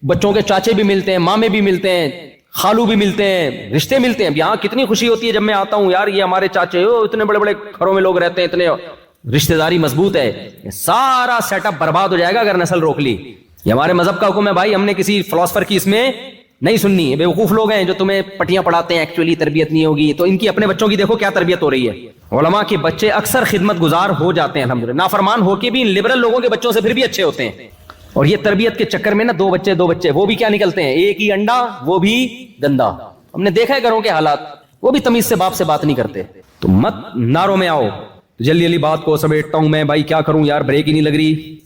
بچوں کے چاچے بھی ملتے ہیں, مامے بھی ملتے ہیں, خالو بھی ملتے ہیں, رشتے ملتے ہیں. یہاں کتنی خوشی ہوتی ہے جب میں آتا ہوں, یار یہ ہمارے چاچے ہو, اتنے بڑے بڑے گھروں میں لوگ رہتے ہیں, اتنے رشتہ داری مضبوط ہے. سارا سیٹ اپ برباد ہو جائے گا اگر نسل روک لی. یہ ہمارے مذہب کا حکم ہے بھائی, ہم نے کسی فلاسفر کی اس میں نہیں سننی. بے وقوف لوگ ہیں جو تمہیں پٹیاں پڑھاتے ہیں, ایکچولی تربیت نہیں ہوگی, تو ان کی اپنے بچوں کی دیکھو کیا تربیت ہو رہی ہے. علماء کے بچے اکثر خدمت گزار ہو جاتے ہیں الحمدللہ, نافرمان ہو کے بھی ان لبرل لوگوں کے بچوں سے پھر بھی اچھے ہوتے ہیں. اور یہ تربیت کے چکر میں نا دو بچے وہ بھی کیا نکلتے ہیں, ایک ہی انڈا وہ بھی گندا. ہم نے دیکھا ہے گھروں کے حالات, وہ بھی تمیز سے باپ سے بات نہیں کرتے. تو مت ناروں میں آؤ, جلدی جلدی بات کو سمیٹتا ہوں میں, بھائی کیا کروں یار, بریک ہی نہیں لگ رہی.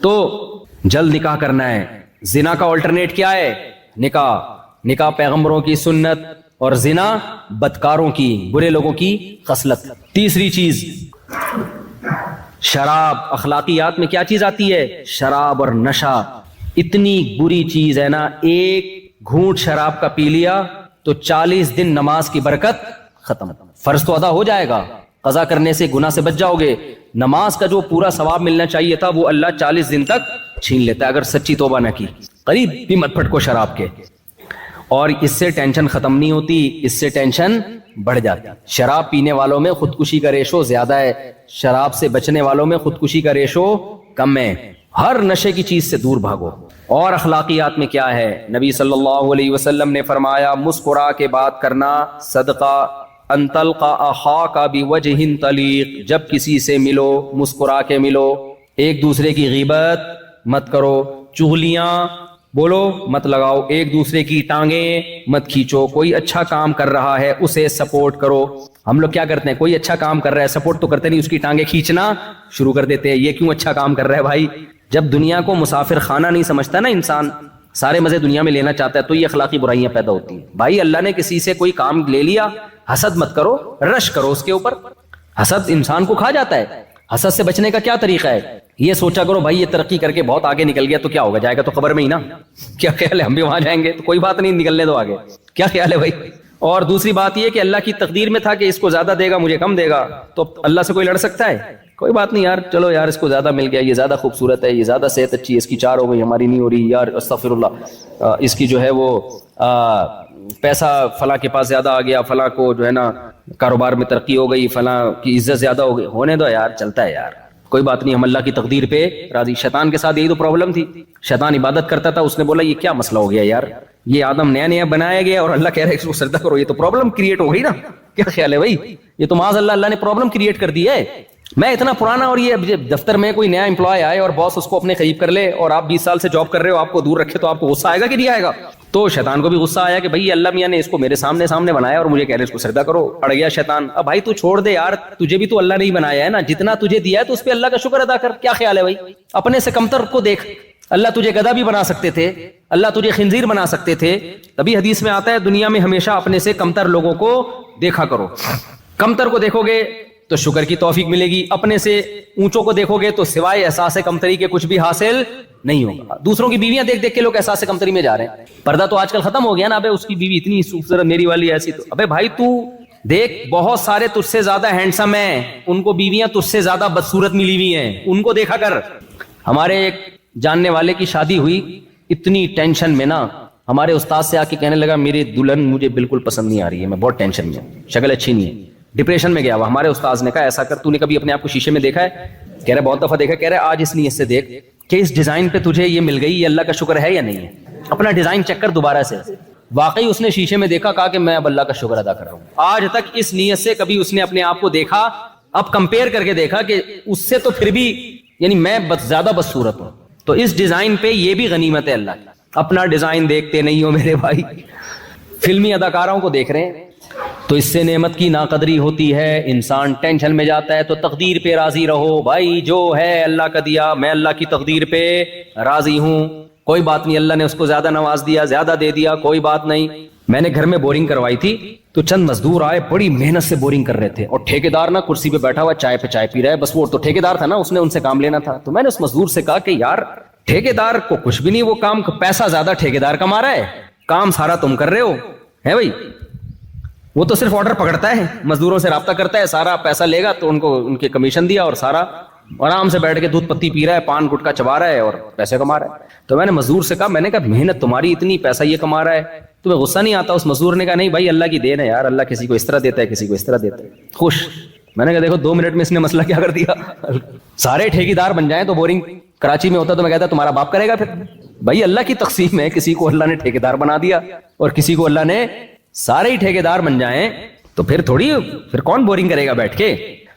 تو جلد نکاح کرنا ہے. زنا کا آلٹرنیٹ کیا ہے؟ نکاح پیغمبروں کی سنت, اور زنا بدکاروں کی, برے لوگوں کی خصلت. تیسری چیز شراب. اخلاقیات میں کیا چیز آتی ہے؟ شراب اور نشہ. اتنی بری چیز ہے نا, ایک گھونٹ شراب کا پی لیا تو 40 دن نماز کی برکت ختم. فرض تو ادا ہو جائے گا, قضا کرنے سے گناہ سے بچ جاؤ گے. نماز کا جو پورا ثواب ملنا چاہیے تھا وہ اللہ 40 دن تک چھین لیتا ہے اگر سچی توبہ نہ کی. قریب بھی مت پھٹکو شراب کے. اور اس سے ٹینشن ختم نہیں ہوتی, اس سے ٹینشن بڑھ جاتی. شراب پینے والوں میں خودکشی کا ریشو زیادہ ہے, شراب سے بچنے والوں میں خودکشی کا ریشو کم ہے. ہر نشے کی چیز سے دور بھاگو. اور اخلاقیات میں کیا ہے؟ نبی صلی اللہ علیہ وسلم نے فرمایا, مسکرا کے بات کرنا صدقہ. ان تلقى اخاك بوجه طليق. جب کسی سے ملو مسکرا کے ملو, ایک دوسرے کی غیبت مت کرو, چغلیاں بولو مت لگاؤ, ایک دوسرے کی ٹانگیں مت کھینچو. کوئی اچھا کام کر رہا ہے اسے سپورٹ کرو. ہم لوگ کیا کرتے ہیں, کوئی اچھا کام کر رہا ہے سپورٹ تو کرتے نہیں, اس کی ٹانگیں کھینچنا شروع کر دیتے ہیں. یہ کیوں اچھا کام کر رہا ہے بھائی؟ جب دنیا کو مسافر خانہ نہیں سمجھتا نا انسان, سارے مزے دنیا میں لینا چاہتا ہے, تو یہ اخلاقی برائیاں پیدا ہوتی ہیں. بھائی اللہ نے کسی سے کوئی کام لے لیا, حسد مت کرو, رش کرو اس کے اوپر. حسد انسان کو کھا جاتا ہے. حسد سے بچنے کا کیا طریقہ ہے؟ یہ سوچا کرو بھائی یہ ترقی کر کے بہت آگے نکل گیا تو کیا ہوگا, جائے گا تو قبر میں ہی نا. کیا خیال ہے, ہم بھی وہاں جائیں گے تو کوئی بات نہیں, نکلنے دو آگے. کیا خیال ہے بھائی؟ اور دوسری بات یہ کہ اللہ کی تقدیر میں تھا کہ اس کو زیادہ دے گا مجھے کم دے گا, تو اللہ سے کوئی لڑ سکتا ہے؟ کوئی بات نہیں یار, چلو یار اس کو زیادہ مل گیا, یہ زیادہ خوبصورت ہے, یہ زیادہ صحت اچھی ہے, اس کی 4 ہو گئی ہماری نہیں ہو رہی, یار استغفر اللہ, اس کی جو ہے وہ پیسہ فلاں کے پاس زیادہ آ گیا, فلاں کو جو ہے نا کاروبار میں ترقی ہو گئی, فلاں کی عزت زیادہ ہو گئی. ہونے دو یار, چلتا ہے یار, کوئی بات نہیں, ہم اللہ کی تقدیر پہ راضی. شیطان کے ساتھ یہی تو پرابلم تھی. شیطان عبادت کرتا تھا, اس نے بولا یہ کیا مسئلہ ہو گیا یار, یہ آدم نیا بنایا گیا اور اللہ کہہ رہا ہے اس کو سجدہ کرو, یہ تو پرابلم کریٹ ہو گئی نا. کیا خیال ہے بھائی؟ یہ تو معاذ اللہ نے پرابلم کریٹ کر دی ہے. میں اتنا پرانا, اور یہ دفتر میں کوئی نیا امپلائی آئے اور باس اس کو اپنے قریب کر لے, اور آپ 20 سال سے جاب کر رہے ہو, آپ کو دور رکھے, تو آپ کو غصہ آئے گا کہ نہیں آئے گا؟ تو شیطان کو بھی غصہ آیا کہ بھائی اللہ میاں نے اس کو میرے سامنے بنایا اور مجھے کہہ رہے اس کو سجدہ کرو. اڑ گیا شیطان. اب بھائی تو چھوڑ دے یار, تجھے بھی تو اللہ نے ہی بنایا ہے نا, جتنا تجھے دیا ہے تو اس پہ اللہ کا شکر ادا کر. کیا خیال ہے بھائی؟ اپنے سے کمتر کو دیکھ. اللہ تجھے گدھا بھی بنا سکتے تھے, اللہ تجھے خنزیر بنا سکتے تھے. تبھی حدیث میں آتا ہے دنیا میں ہمیشہ اپنے سے کمتر لوگوں کو دیکھا کرو. کمتر کو دیکھو گے تو شکر کی توفیق ملے گی, اپنے سے اونچوں کو دیکھو گے تو سوائے احساس کمتری کے کچھ بھی حاصل نہیں ہوگا. دوسروں کی بیویاں دیکھ کے لوگ احساس کمتری میں جا رہے ہیں. پردہ تو آج کل ختم ہو گیا نا, ابے اس کی بیوی اتنی خوبصورت, میری والی ایسی, تو ابے بھائی تو دیکھ بہت سارے تجھ سے زیادہ ہینڈسم ہیں, ان کو بیویاں تجھ سے زیادہ بدصورت ملی ہوئی ہیں, ان کو دیکھا کر. ہمارے ایک جاننے والے کی شادی ہوئی, اتنی ٹینشن میں نا, ہمارے استاد سے آ کے کہنے لگا میری دلہن مجھے بالکل پسند نہیں آ رہی ہے, میں بہت ٹینشن میں, شکل اچھی نہیں ہے, ڈپریشن میں گیا ہوا. ہمارے استاد نے کہا ایسا کر, تو نے کبھی اپنے آپ کو شیشے میں دیکھا ہے؟ کہہ رہے بہت دفعہ دیکھا. کہہ رہے آج اس نیت سے دیکھ کہ اس ڈیزائن پہ تجھے یہ مل گئی, یہ اللہ کا شکر ہے یا نہیں ہے, اپنا ڈیزائن چیک کر دوبارہ سے. واقعی اس نے شیشے میں دیکھا, کہا کہ میں اب اللہ کا شکر ادا کر رہا ہوں. آج تک اس نیت سے کبھی اس نے اپنے آپ کو دیکھا, اب کمپیئر کر کے دیکھا کہ اس سے تو پھر بھی یعنی میں زیادہ بدصورت ہوں. تو اس ڈیزائن پہ یہ بھی غنیمت ہے اللہ کی. اپنا ڈیزائن دیکھتے نہیں ہو میرے بھائی, فلمی اداکاروں کو دیکھ رہے ہیں, تو اس سے نعمت کی ناقدری ہوتی ہے, انسان ٹینشن میں جاتا ہے. تو تقدیر پہ راضی رہو بھائی, جو ہے اللہ کا دیا, میں اللہ کی تقدیر پہ راضی ہوں, کوئی بات نہیں. اللہ نے اس کو زیادہ نواز دیا, زیادہ دے دیا, کوئی بات نہیں. میں نے گھر میں بورنگ کروائی تھی, تو چند مزدور آئے, بڑی محنت سے بورنگ کر رہے تھے, اور ٹھیکیدار نا کرسی پہ بیٹھا ہوا چائے پہ چائے پی رہا ہے, بس وہ تو ٹھیکیدار تھا نا, اس نے ان سے کام لینا تھا. تو میں نے اس مزدور سے کہا کہ یار ٹھیکیدار کو کچھ بھی نہیں, وہ کام پیسہ زیادہ ٹھیکیدار کما رہا ہے, کام سارا تم کر رہے ہو ہے بھائی. وہ تو صرف آرڈر پکڑتا ہے, مزدوروں سے رابطہ کرتا ہے, سارا پیسہ لے گا تو ان کو ان کے کمیشن دیا اور سارا اور آرام سے بیٹھ کے دودھ پتی پی رہا ہے, پان گٹکا چبا رہا ہے اور پیسے کما رہا ہے. تو میں نے مزدور سے کہا, میں نے کہا محنت تمہاری اتنی, پیسہ یہ کما رہا ہے, تمہیں غصہ نہیں آتا؟ اس مزدور نے کہا نہیں بھائی اللہ کی دین ہے یار, اللہ کسی کو اس طرح دیتا ہے کسی کو اس طرح دیتا ہے. خوش. میں نے کہا دیکھو 2 منٹ میں اس نے مسئلہ کیا کر دیا. سارے ٹھیکیدار بن جائیں تو بورنگ کراچی میں ہوتا تو میں کہتا تمہارا باپ کرے گا. پھر بھائی اللہ کی تقسیم ہے, کسی کو اللہ نے ٹھیکیدار بنا دیا اور کسی کو اللہ نے, سارے ہی ٹھیکیدار بن جائیں تو پھر تھوڑی, پھر کون بورنگ کرے گا بیٹھ کے.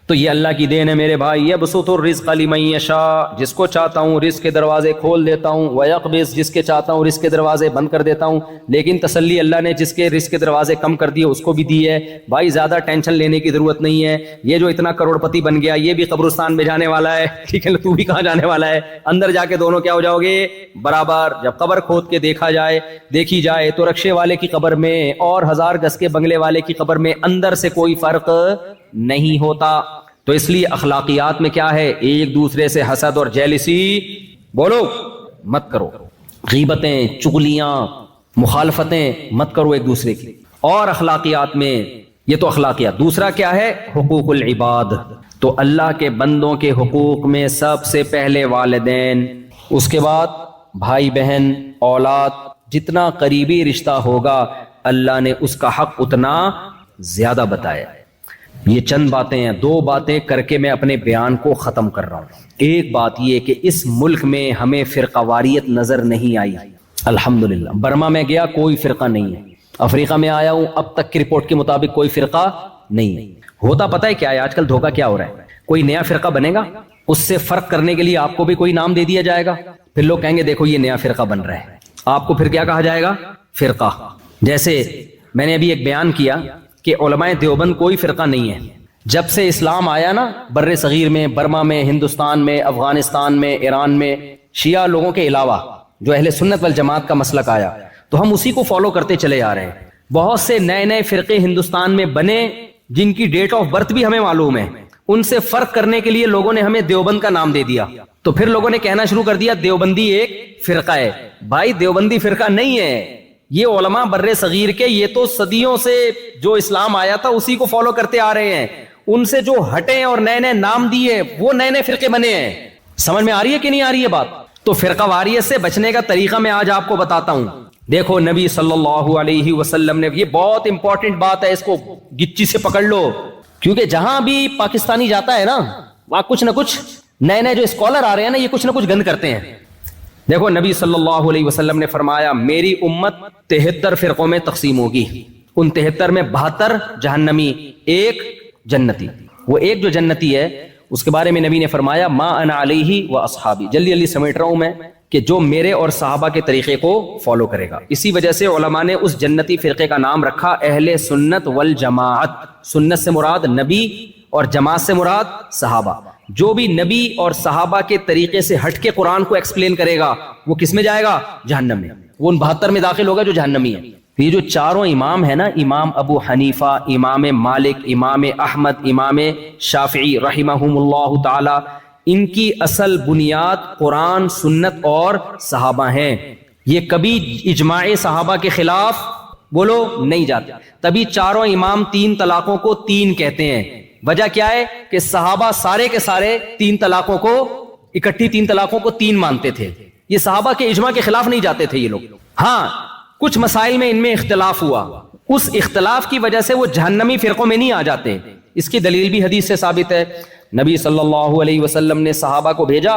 تو یہ اللہ کی دین ہے میرے بھائی. یبسط الرزق لمن یشاء, جس کو چاہتا ہوں رزق کے دروازے کھول دیتا ہوں, ویقبض, جس کے چاہتا ہوں رزق کے دروازے بند کر دیتا ہوں. لیکن تسلی اللہ نے جس کے رزق کے دروازے کم کر دیے اس کو بھی دی ہے. بھائی زیادہ ٹینشن لینے کی ضرورت نہیں ہے. یہ جو اتنا کروڑ پتی بن گیا یہ بھی قبرستان میں جانے والا ہے, ٹھیک ہے, تو بھی کہاں جانے والا ہے, اندر جا کے دونوں کیا ہو جاؤ گے, برابر. جب قبر کھود کے دیکھی جائے تو رکشے والے کی قبر میں اور 1000 گز کے بنگلے والے کی قبر میں اندر سے کوئی فرق نہیں ہوتا. تو اس لیے اخلاقیات میں کیا ہے, ایک دوسرے سے حسد اور جیلسی بولو مت کرو, غیبتیں, چغلیاں, مخالفتیں مت کرو ایک دوسرے کی. اور اخلاقیات میں یہ تو اخلاقیات. دوسرا کیا ہے, حقوق العباد. تو اللہ کے بندوں کے حقوق میں سب سے پہلے والدین, اس کے بعد بھائی بہن, اولاد, جتنا قریبی رشتہ ہوگا اللہ نے اس کا حق اتنا زیادہ بتایا. یہ چند باتیں ہیں, 2 باتیں کر کے میں اپنے بیان کو ختم کر رہا ہوں. ایک بات یہ کہ اس ملک میں ہمیں فرقہ واریت نظر نہیں آئی الحمدللہ. برما میں گیا کوئی فرقہ نہیں ہے, افریقہ میں آیا ہوں اب تک کی رپورٹ کے مطابق کوئی فرقہ نہیں ہے. ہوتا پتہ ہے کیا ہے آج کل دھوکہ کیا ہو رہا ہے, کوئی نیا فرقہ بنے گا, اس سے فرق کرنے کے لیے آپ کو بھی کوئی نام دے دیا جائے گا, پھر لوگ کہیں گے دیکھو یہ نیا فرقہ بن رہا ہے, آپ کو پھر کیا کہا جائے گا, فرقہ. جیسے میں نے ابھی ایک بیان کیا کہ علماء دیوبند کوئی فرقہ نہیں ہے. جب سے اسلام آیا نا بر صغیر میں, برما میں, ہندوستان میں, افغانستان میں, ایران میں, شیعہ لوگوں کے علاوہ جو اہل سنت والجماعت کا مسلک آیا تو ہم اسی کو فالو کرتے چلے آ رہے ہیں. بہت سے نئے فرقے ہندوستان میں بنے جن کی ڈیٹ آف برتھ بھی ہمیں معلوم ہے, ان سے فرق کرنے کے لیے لوگوں نے ہمیں دیوبند کا نام دے دیا. تو پھر لوگوں نے کہنا شروع کر دیا دیوبندی ایک فرقہ ہے. بھائی دیوبندی فرقہ نہیں ہے, یہ علماء بر صغیر کے, یہ تو صدیوں سے جو اسلام آیا تھا اسی کو فالو کرتے آ رہے ہیں. ان سے جو ہٹے اور نئے نام دیے وہ نئے فرقے بنے ہیں. سمجھ میں آ رہی ہے کہ نہیں آ رہی ہے بات؟ تو فرقہ واریت سے بچنے کا طریقہ میں آج آپ کو بتاتا ہوں. دیکھو نبی صلی اللہ علیہ وسلم نے, یہ بہت امپورٹنٹ بات ہے, اس کو گچی سے پکڑ لو, کیونکہ جہاں بھی پاکستانی جاتا ہے نا وہاں کچھ نہ کچھ نئے جو اسکالر آ رہے ہیں نا یہ کچھ نہ کچھ گند کرتے ہیں. دیکھو نبی صلی اللہ علیہ وسلم نے فرمایا میری امت 73 فرقوں میں تقسیم ہوگی, ان 73 میں 72 جہنمی, 1 جنتی. وہ ایک جو جنتی ہے اس کے بارے میں نبی نے فرمایا ما انا علیہ و اصحابی. جلدی سمیٹ رہا ہوں میں کہ جو میرے اور صحابہ کے طریقے کو فالو کرے گا. اسی وجہ سے علماء نے اس جنتی فرقے کا نام رکھا اہل سنت والجماعت. سنت سے مراد نبی اور جماعت سے مراد صحابہ. جو بھی نبی اور صحابہ کے طریقے سے ہٹ کے قرآن کو ایکسپلین کرے گا وہ کس میں جائے گا, جہنم میں. وہ ان 72 میں داخل ہوگا جو جہنمی ہے. یہ جو چاروں امام ہے نا, امام ابو حنیفہ, امام مالک, امام احمد, امام شافعی رحمہم اللہ تعالی, ان کی اصل بنیاد قرآن, سنت اور صحابہ ہیں. یہ کبھی اجماع صحابہ کے خلاف بولو نہیں جاتے. تبھی چاروں امام 3 طلاقوں کو 3 کہتے ہیں. وجہ کیا ہے کہ صحابہ سارے کے سارے 3 طلاقوں کو اکٹھی 3 طلاقوں کو 3 مانتے تھے. یہ صحابہ کے اجماع کے خلاف نہیں جاتے تھے یہ لوگ. ہاں کچھ مسائل میں ان میں اختلاف ہوا, اس اختلاف کی وجہ سے وہ جہنمی فرقوں میں نہیں آ جاتے. اس کی دلیل بھی حدیث سے ثابت ہے. نبی صلی اللہ علیہ وسلم نے صحابہ کو بھیجا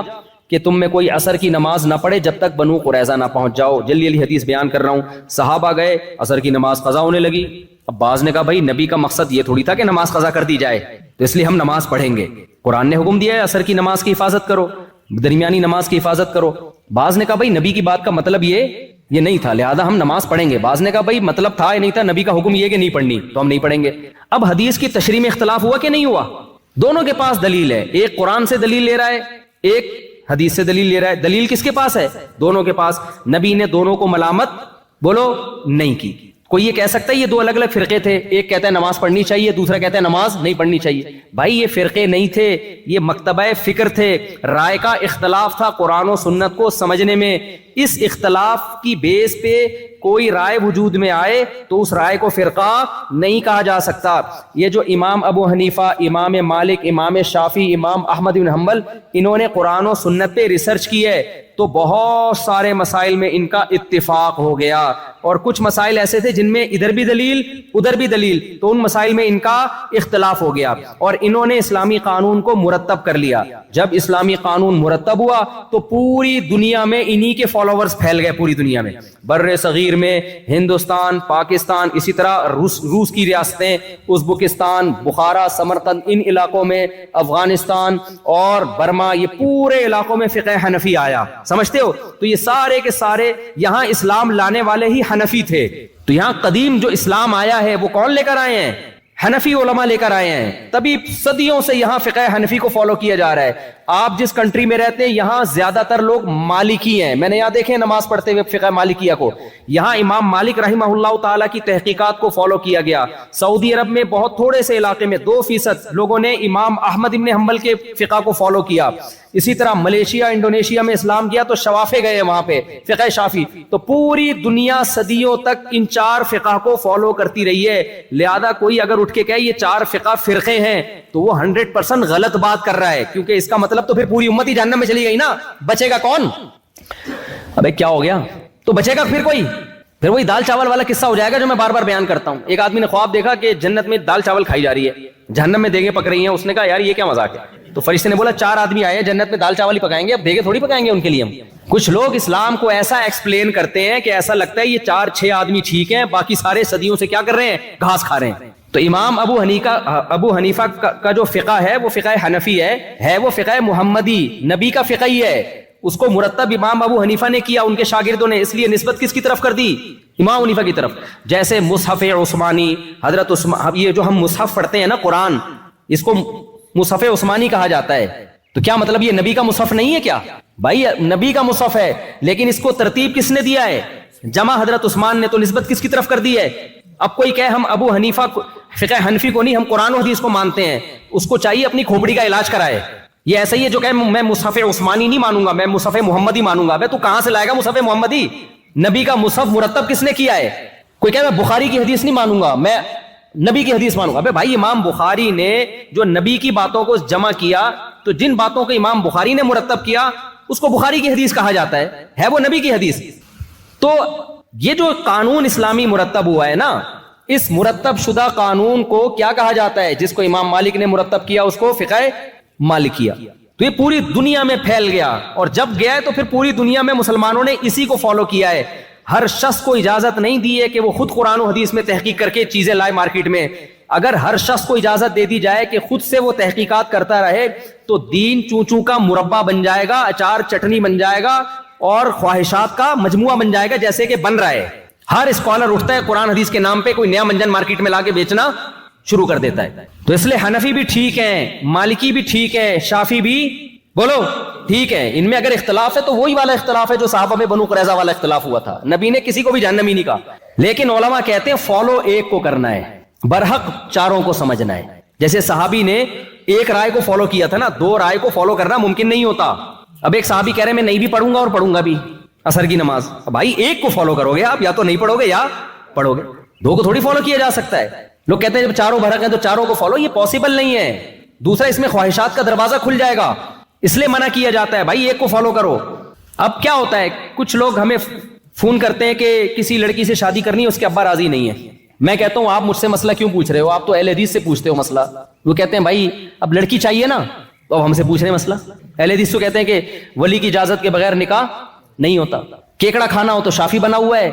کہ تم میں کوئی عصر کی نماز نہ پڑھے جب تک بنو قریظہ نہ پہنچ جاؤ. جلدی حدیث بیان کر رہا ہوں. صحابہ گئے, عصر کی نماز قضا ہونے لگی. اب بعض نے کہا بھائی نبی کا مقصد یہ تھوڑی تھا کہ نماز قضا کر دی جائے, تو اس لیے ہم نماز پڑھیں گے. قرآن نے حکم دیا ہے عصر کی نماز کی حفاظت کرو, درمیانی نماز کی حفاظت کرو. بعض نے کہا بھائی نبی کی بات کا مطلب یہ نہیں تھا لہذا ہم نماز پڑھیں گے. بعض نے کہا بھائی مطلب تھا یہ نہیں تھا, نبی کا حکم یہ کہ نہیں پڑھنی تو ہم نہیں پڑھیں گے. اب حدیث کی تشریح میں اختلاف ہوا کہ نہیں ہوا؟ دونوں کے پاس دلیل ہے. ایک قرآن سے دلیل لے رہا ہے, ایک حدیث سے دلیل لے رہا ہے. دلیل کس کے پاس ہے؟ دونوں کے پاس. نبی نے دونوں کو ملامت بولو نہیں کی. کوئی یہ کہہ سکتا ہے یہ 2 الگ الگ فرقے تھے, ایک کہتا ہے نماز پڑھنی چاہیے, دوسرا کہتا ہے نماز نہیں پڑھنی چاہیے. بھائی یہ فرقے نہیں تھے, یہ مکتبہ فکر تھے, رائے کا اختلاف تھا قرآن و سنت کو سمجھنے میں. اس اختلاف کی بیس پہ کوئی رائے وجود میں آئے تو اس رائے کو فرقہ نہیں کہا جا سکتا. یہ جو امام ابو حنیفہ، امام مالک، امام شافعی، امام احمد بن حنبل، انہوں نے قرآن و سنت پہ ریسرچ کی ہے تو بہت سارے مسائل میں ان کا اتفاق ہو گیا، اور کچھ مسائل ایسے تھے جن میں ادھر بھی دلیل ادھر بھی دلیل، تو ان مسائل میں ان کا اختلاف ہو گیا، اور انہوں نے اسلامی قانون کو مرتب کر لیا. جب اسلامی قانون مرتب ہوا تو پوری دنیا میں انہی کے فالوورز پھیل گئے، پوری دنیا میں، بر صغیر میں، ہندوستان، پاکستان، اسی طرح روس کی ریاستیں، ازبکستان، بخارا، سمرقند، ان علاقوں میں، افغانستان اور برما، یہ پورے علاقوں میں فقہ حنفی آیا. سمجھتے ہو؟ تو یہ سارے کے سارے یہاں اسلام لانے والے ہی حنفی تھے. تو یہاں قدیم جو اسلام آیا ہے وہ کون لے کر آئے ہیں؟ حنفی علماء لے کر آئے ہیں. تبھی صدیوں سے یہاں فقہ حنفی کو فالو کیا جا رہا ہے. آپ جس کنٹری میں رہتے ہیں یہاں زیادہ تر لوگ مالکی ہیں. میں نے یہاں دیکھے نماز پڑھتے ہوئے فقہ مالکیہ کو. یہاں امام مالک رحمہ اللہ تعالیٰ کی تحقیقات کو فالو کیا گیا. سعودی عرب میں بہت تھوڑے سے علاقے میں 2% لوگوں نے امام احمد ابن حنبل کے فقہ کو فالو کیا. اسی طرح ملیشیا، انڈونیشیا میں اسلام کیا تو شوافے گئے وہاں پہ فقہ شافی. تو پوری دنیا صدیوں تک ان 4 فقہ کو فالو کرتی رہی ہے. لہذا کوئی اگر اٹھ کے کہے یہ 4 فقہ فرقے ہیں تو وہ 100% غلط بات کر رہا ہے، کیونکہ اس کا مطلب تو پھر پوری امت ہی جہنم میں چلی گئی نا. بچے گا کون؟ ابے کیا ہو گیا؟ تو بچے گا پھر کوئی؟ پھر وہی دال چاول والا قصہ ہو جائے گا جو میں بار بار بیان کرتا ہوں. ایک آدمی نے خواب دیکھا کہ جنت میں دال چاول کھائی جا رہی ہے، جہنم میں دیگیں پک رہی ہیں. اس نے کہا یار یہ کیا مذاق ہے؟ تو فرشتے نے بولا 4 آدمی آئے ہیں جنت میں دال چاول ہی پکائیں گے، اب دیگیں تھوڑی پکائیں گے ان کے لیے ہم. کچھ لوگ اسلام کو ایسا ایکسپلین کرتے ہیں کہ ایسا لگتا ہے یہ 4-6 آدمی ٹھیک ہیں، باقی سارے صدیوں سے کیا کر رہے ہیں؟ گھاس کھا رہے ہیں. تو امام ابو حنیفہ کا جو فقہ ہے وہ فقہ حنفی ہے وہ فقہ محمدی، نبی کا فقہ ہی ہے. اس کو مرتب امام ابو حنیفہ نے کیا، ان کے شاگردوں نے، اس لیے نسبت کس کی طرف کر دی؟ امام حنیفہ کی طرف. جیسے مصحف عثمانی، حضرت عثمان، یہ جو ہم مصحف پڑھتے ہیں نا قرآن، اس کو مصحف عثمانی کہا جاتا ہے. تو کیا مطلب یہ نبی کا مصحف نہیں ہے کیا؟ بھائی نبی کا مصحف ہے، لیکن اس کو ترتیب کس نے دیا ہے؟ جمع حضرت عثمان نے. تو نسبت کس کی طرف کر دی ہے؟ اب کوئی کہے ہم ابو حنیفہ فقہ حنفی کو نہیں، ہم قرآن و حدیث کو مانتے ہیں، اس کو چاہیے اپنی کھوپڑی کا علاج کرائے. یہ ایسا ہی ہے جو کہ میں مصحف عثمانی نہیں مانوں گا، میں مصحف محمدی مانوں گا. تو کہاں سے لائے گا مصحف محمدی؟ نبی کا مصحف مرتب کس نے کیا ہے؟ کوئی کہے میں بخاری کی حدیث نہیں مانوں گا، میں نبی کی حدیث مانوں گا. بھائی امام بخاری نے جو نبی کی باتوں کو جمع کیا، تو جن باتوں کو امام بخاری نے مرتب کیا اس کو بخاری کی حدیث کہا جاتا ہے وہ نبی کی حدیث. تو یہ جو قانون اسلامی مرتب ہوا ہے نا، اس مرتب شدہ قانون کو کیا کہا جاتا ہے؟ جس کو امام مالک نے مرتب کیا اس کو فقہ مالکیہ. تو یہ پوری دنیا میں پھیل گیا، اور جب گیا ہے تو پھر پوری دنیا میں مسلمانوں نے اسی کو فالو کیا ہے. ہر شخص کو اجازت نہیں دی ہے کہ وہ خود قرآن و حدیث میں تحقیق کر کے چیزیں لائے مارکیٹ میں. اگر ہر شخص کو اجازت دے دی جائے کہ خود سے وہ تحقیقات کرتا رہے تو دین چوں کا مربع بن جائے گا، اچار چٹنی بن جائے گا، اور خواہشات کا مجموعہ بن جائے گا، جیسے کہ بن رہا ہے. ہر اسکالر اٹھتا ہے قرآن حدیث کے نام پہ کوئی نیا منجن مارکیٹ میں لا کے بیچنا شروع کر دیتا ہے. تو اس لیے حنفی بھی ٹھیک ہے، مالکی بھی ٹھیک ہے، شافی بھی بولو ٹھیک ہے. ان میں اگر اختلاف ہے تو وہی والا اختلاف ہے جو صحابہ میں بنو قریظہ والا اختلاف ہوا تھا. نبی نے کسی کو بھی جہنمی نہیں کہا، لیکن علماء کہتے ہیں فالو ایک کو کرنا ہے، برحق 4 کو سمجھنا ہے. جیسے صحابی نے ایک رائے کو فالو کیا تھا نا، 2 رائے کو فالو کرنا ممکن نہیں ہوتا. اب ایک صحابی کہہ رہے میں نہیں بھی پڑھوں گا اور پڑھوں گا بھی عصر کی نماز. بھائی ایک کو فالو کرو گے آپ، یا تو نہیں پڑھو گے یا پڑھو گے، 2 کو تھوڑی فالو کیا جا سکتا ہے. لوگ کہتے ہیں جب 4 برحق ہیں تو 4 کو فالو، یہ پاسبل نہیں ہے. دوسرا اس میں خواہشات کا دروازہ کھل جائے گا، اس لیے منع کیا جاتا ہے بھائی ایک کو فالو کرو. اب کیا ہوتا ہے، کچھ لوگ ہمیں فون کرتے ہیں کہ کسی لڑکی سے شادی کرنی ہے، اس کے ابا راضی نہیں ہے. میں کہتا ہوں آپ مجھ سے مسئلہ کیوں پوچھ رہے ہو، آپ تو اہل حدیث سے پوچھتے ہو مسئلہ. وہ کہتے ہیں بھائی اب لڑکی چاہیے نا، تو اب ہم سے پوچھ رہے ہیں مسئلہ. اہل حدیث تو کہتے ہیں کہ ولی کی اجازت کے بغیر نکاح نہیں ہوتا. کیکڑا کھانا ہو تو شافی بنا ہوا ہے،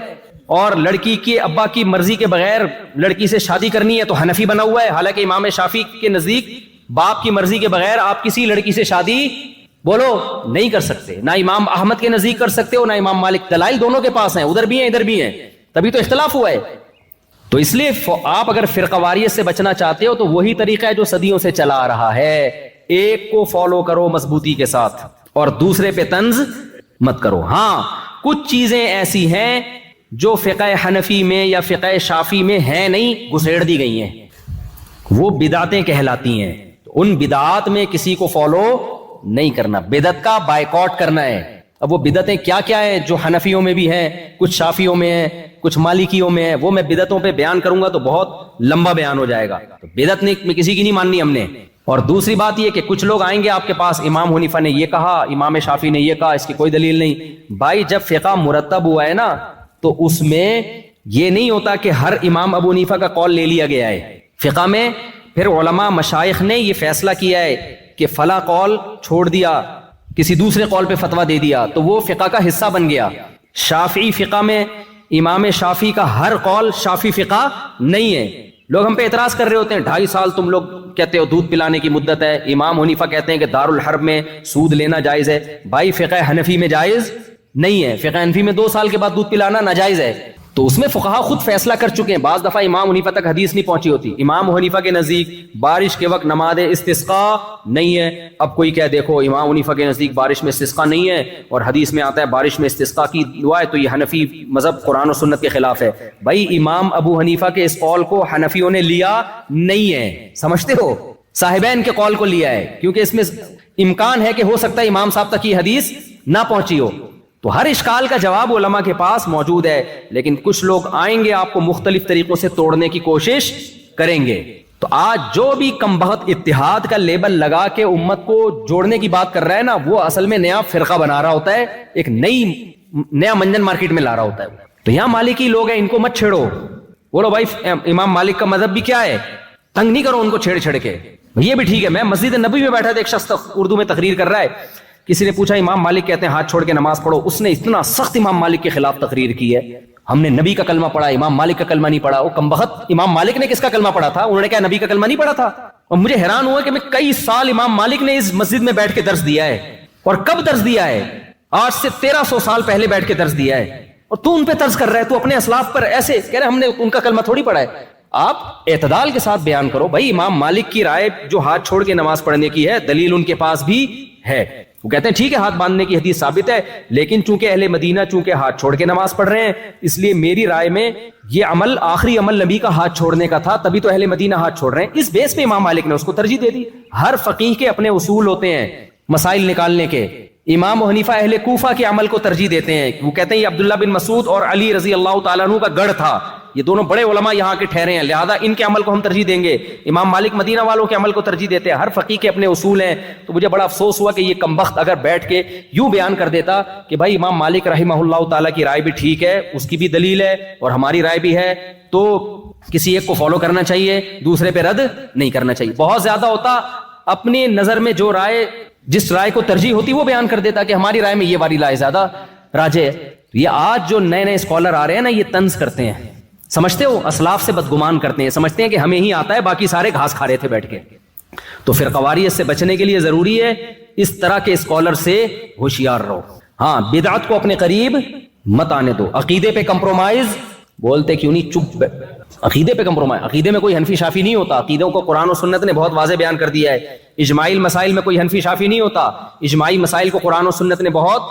اور لڑکی کے ابا کی مرضی کے بغیر لڑکی سے شادی کرنی ہے تو حنفی بنا ہوا ہے. حالانکہ امام شافی کے نزدیک باپ کی مرضی کے بغیر آپ کسی لڑکی سے شادی بولو نہیں کر سکتے. نہ امام احمد کے نزدیک کر سکتے ہو، نہ امام مالک. دلائل دونوں کے پاس ہیں، ادھر بھی ہیں ادھر بھی ہیں، تبھی تو اختلاف ہوا ہے. تو اس لیے آپ اگر فرقہ واریت سے بچنا چاہتے ہو تو وہی طریقہ ہے جو صدیوں سے چلا آ رہا ہے. ایک کو فالو کرو مضبوطی کے ساتھ اور دوسرے پہ طنز مت کرو. ہاں کچھ چیزیں ایسی ہیں جو فقہ حنفی میں یا فقہ شافی میں ہیں نہیں، گھسیڑ دی گئی ہیں، وہ بدعتیں کہلاتی ہیں. ان بدعات میں کسی کو فالو نہیں کرنا، بدعت کا بائیکاٹ کرنا ہے. اب وہ بدعتیں کیا کیا ہیں جو حنفیوں میں بھی ہیں, کچھ شافیوں میں ہیں, کچھ مالکیوں میں ہیں, وہ میں بدعتوں پہ بیان کروں گا تو بہت لمبا بیان ہو جائے گا. تو بدعت میں کسی کی نہیں ماننی ہم نے. اور دوسری بات یہ کہ کچھ لوگ آئیں گے آپ کے پاس, امام حنیفہ نے یہ کہا, امام شافی نے یہ کہا, اس کی کوئی دلیل نہیں. بھائی جب فقہ مرتب ہوا ہے نا تو اس میں یہ نہیں ہوتا کہ ہر امام ابو حنیفہ کا قول لے لیا گیا ہے. فقہ میں پھر علماء مشائخ نے یہ فیصلہ کیا ہے کہ فلاں قول چھوڑ دیا, کسی دوسرے قول پہ فتویٰ دے دیا تو وہ فقہ کا حصہ بن گیا. شافعی فقہ میں امام شافعی کا ہر قول شافعی فقہ نہیں ہے. لوگ ہم پہ اعتراض کر رہے ہوتے ہیں 2.5 سال تم لوگ کہتے ہو دودھ پلانے کی مدت ہے, امام حنیفہ کہتے ہیں کہ دارالحرب میں سود لینا جائز ہے. بھائی فقہ حنفی میں جائز نہیں ہے, فقہ حنفی میں 2 سال کے بعد دودھ پلانا ناجائز ہے. تو اس میں فقہا خود فیصلہ کر چکے ہیں. بعض دفعہ امام حنیفہ تک حدیث نہیں پہنچی ہوتی. امام حنیفہ کے نزدیک بارش کے وقت نماز استسقاء نہیں ہے. اب کوئی کہہ دیکھو امام حنیفہ کے نزدیک بارش میں استسقاء نہیں ہے اور حدیث میں آتا ہے بارش میں استسقاء کی دعا ہے, تو یہ حنفی مذہب قرآن و سنت کے خلاف ہے. بھائی امام ابو حنیفہ کے اس قول کو حنفیوں نے لیا نہیں ہے, سمجھتے ہو, صاحبین کے قول کو لیا ہے, کیونکہ اس میں امکان ہے کہ ہو سکتا ہے امام صاحب تک یہ حدیث نہ پہنچی ہو. تو ہر اشکال کا جواب علماء کے پاس موجود ہے, لیکن کچھ لوگ آئیں گے آپ کو مختلف طریقوں سے توڑنے کی کوشش کریں گے. تو آج جو بھی کم بخت اتحاد کا لیبل لگا کے امت کو جوڑنے کی بات کر رہا ہے نا, وہ اصل میں نیا فرقہ بنا رہا ہوتا ہے, ایک نیا منجن مارکیٹ میں لا رہا ہوتا ہے. تو یہاں مالکی لوگ ہیں, ان کو مت چھیڑو. بولو بھائی امام مالک کا مذہب بھی کیا ہے, تنگ نہیں کرو ان کو چھیڑ چھیڑ کے. یہ بھی ٹھیک ہے. میں مسجد نبوی میں بیٹھا تھا, ایک شخص اردو میں تقریر کر رہا ہے, کسی نے پوچھا امام مالک کہتے ہیں ہاتھ چھوڑ کے نماز پڑھو. اس نے اتنا سخت امام مالک کے خلاف تقریر کی ہے, ہم نے نبی کا کلمہ پڑھا, امام مالک کا کلمہ نہیں پڑھا. وہ کم بخت امام مالک نے کس کا کلمہ پڑھا تھا, انہوں نے کہا نبی کا کلمہ نہیں پڑھا تھا. اور مجھے حیران ہوا کہ میں کئی سال امام مالک نے اس مسجد میں بیٹھ کے درس دیا ہے, اور کب درس دیا ہے, آج سے 1300 سال پہلے بیٹھ کے درس دیا ہے, اور تو ان پہ طرز کر رہا ہے. تو اپنے اسلاف پر ایسے کہہ رہے ہم نے ان کا کلمہ تھوڑی پڑھا ہے. آپ اعتدال کے ساتھ بیان کرو. بھائی امام مالک کی رائے جو ہاتھ چھوڑ کے نماز پڑھنے کی ہے, دلیل ان کے پاس بھی ہے. وہ کہتے ہیں ٹھیک ہے ہاتھ باندھنے کی حدیث ثابت ہے, لیکن چونکہ اہل مدینہ چونکہ ہاتھ چھوڑ کے نماز پڑھ رہے ہیں, اس لیے میری رائے میں یہ عمل آخری عمل نبی کا ہاتھ چھوڑنے کا تھا, تبھی تو اہل مدینہ ہاتھ چھوڑ رہے ہیں. اس بیس پہ امام مالک نے اس کو ترجیح دے دی. ہر فقیہ کے اپنے اصول ہوتے ہیں مسائل نکالنے کے. امام حنیفہ اہل کوفہ کے عمل کو ترجیح دیتے ہیں. وہ کہتے ہیں یہ عبداللہ بن مسعود اور علی رضی اللہ تعالیٰ عنہ کا گڑھ تھا, یہ دونوں بڑے علماء یہاں کے ٹھہرے ہیں, لہذا ان کے عمل کو ہم ترجیح دیں گے. امام مالک مدینہ والوں کے عمل کو ترجیح دیتے ہیں. ہر فقیہ کے اپنے اصول ہیں. تو مجھے بڑا افسوس ہوا کہ یہ کمبخت اگر بیٹھ کے یوں بیان کر دیتا کہ بھائی امام مالک رحمہ اللہ تعالیٰ کی رائے بھی ٹھیک ہے, اس کی بھی دلیل ہے اور ہماری رائے بھی ہے, تو کسی ایک کو فالو کرنا چاہیے, دوسرے پہ رد نہیں کرنا چاہیے. بہت زیادہ ہوتا اپنی نظر میں جو رائے جس رائے کو ترجیح ہوتی وہ بیان کر دیتا کہ ہماری رائے میں یہ والی رائے زیادہ راجح ہے. یہ آج جو نئے نئے اسکالر آ رہے ہیں نا, یہ طنز کرتے ہیں, سمجھتے ہو, اسلاف سے بدگمان کرتے ہیں, سمجھتے ہیں کہ ہمیں ہی آتا ہے, باقی سارے گھاس کھا رہے تھے بیٹھ کے. تو پھر فرقواریت سے بچنے کے لیے ضروری ہے اس طرح کے اسکالر سے ہوشیار رہو. ہاں بدعت کو اپنے قریب مت آنے دو. عقیدے پہ کمپرومائز بولتے کیوں نہیں, چپ. عقیدے پہ کمپرومائز, عقیدے میں کوئی حنفی شافی نہیں ہوتا. عقیدوں کو قرآن و سنت نے بہت واضح بیان کر دیا ہے. اجماعی مسائل میں کوئی حنفی شافی نہیں ہوتا. اجماعی مسائل کو قرآن و سنت نے بہت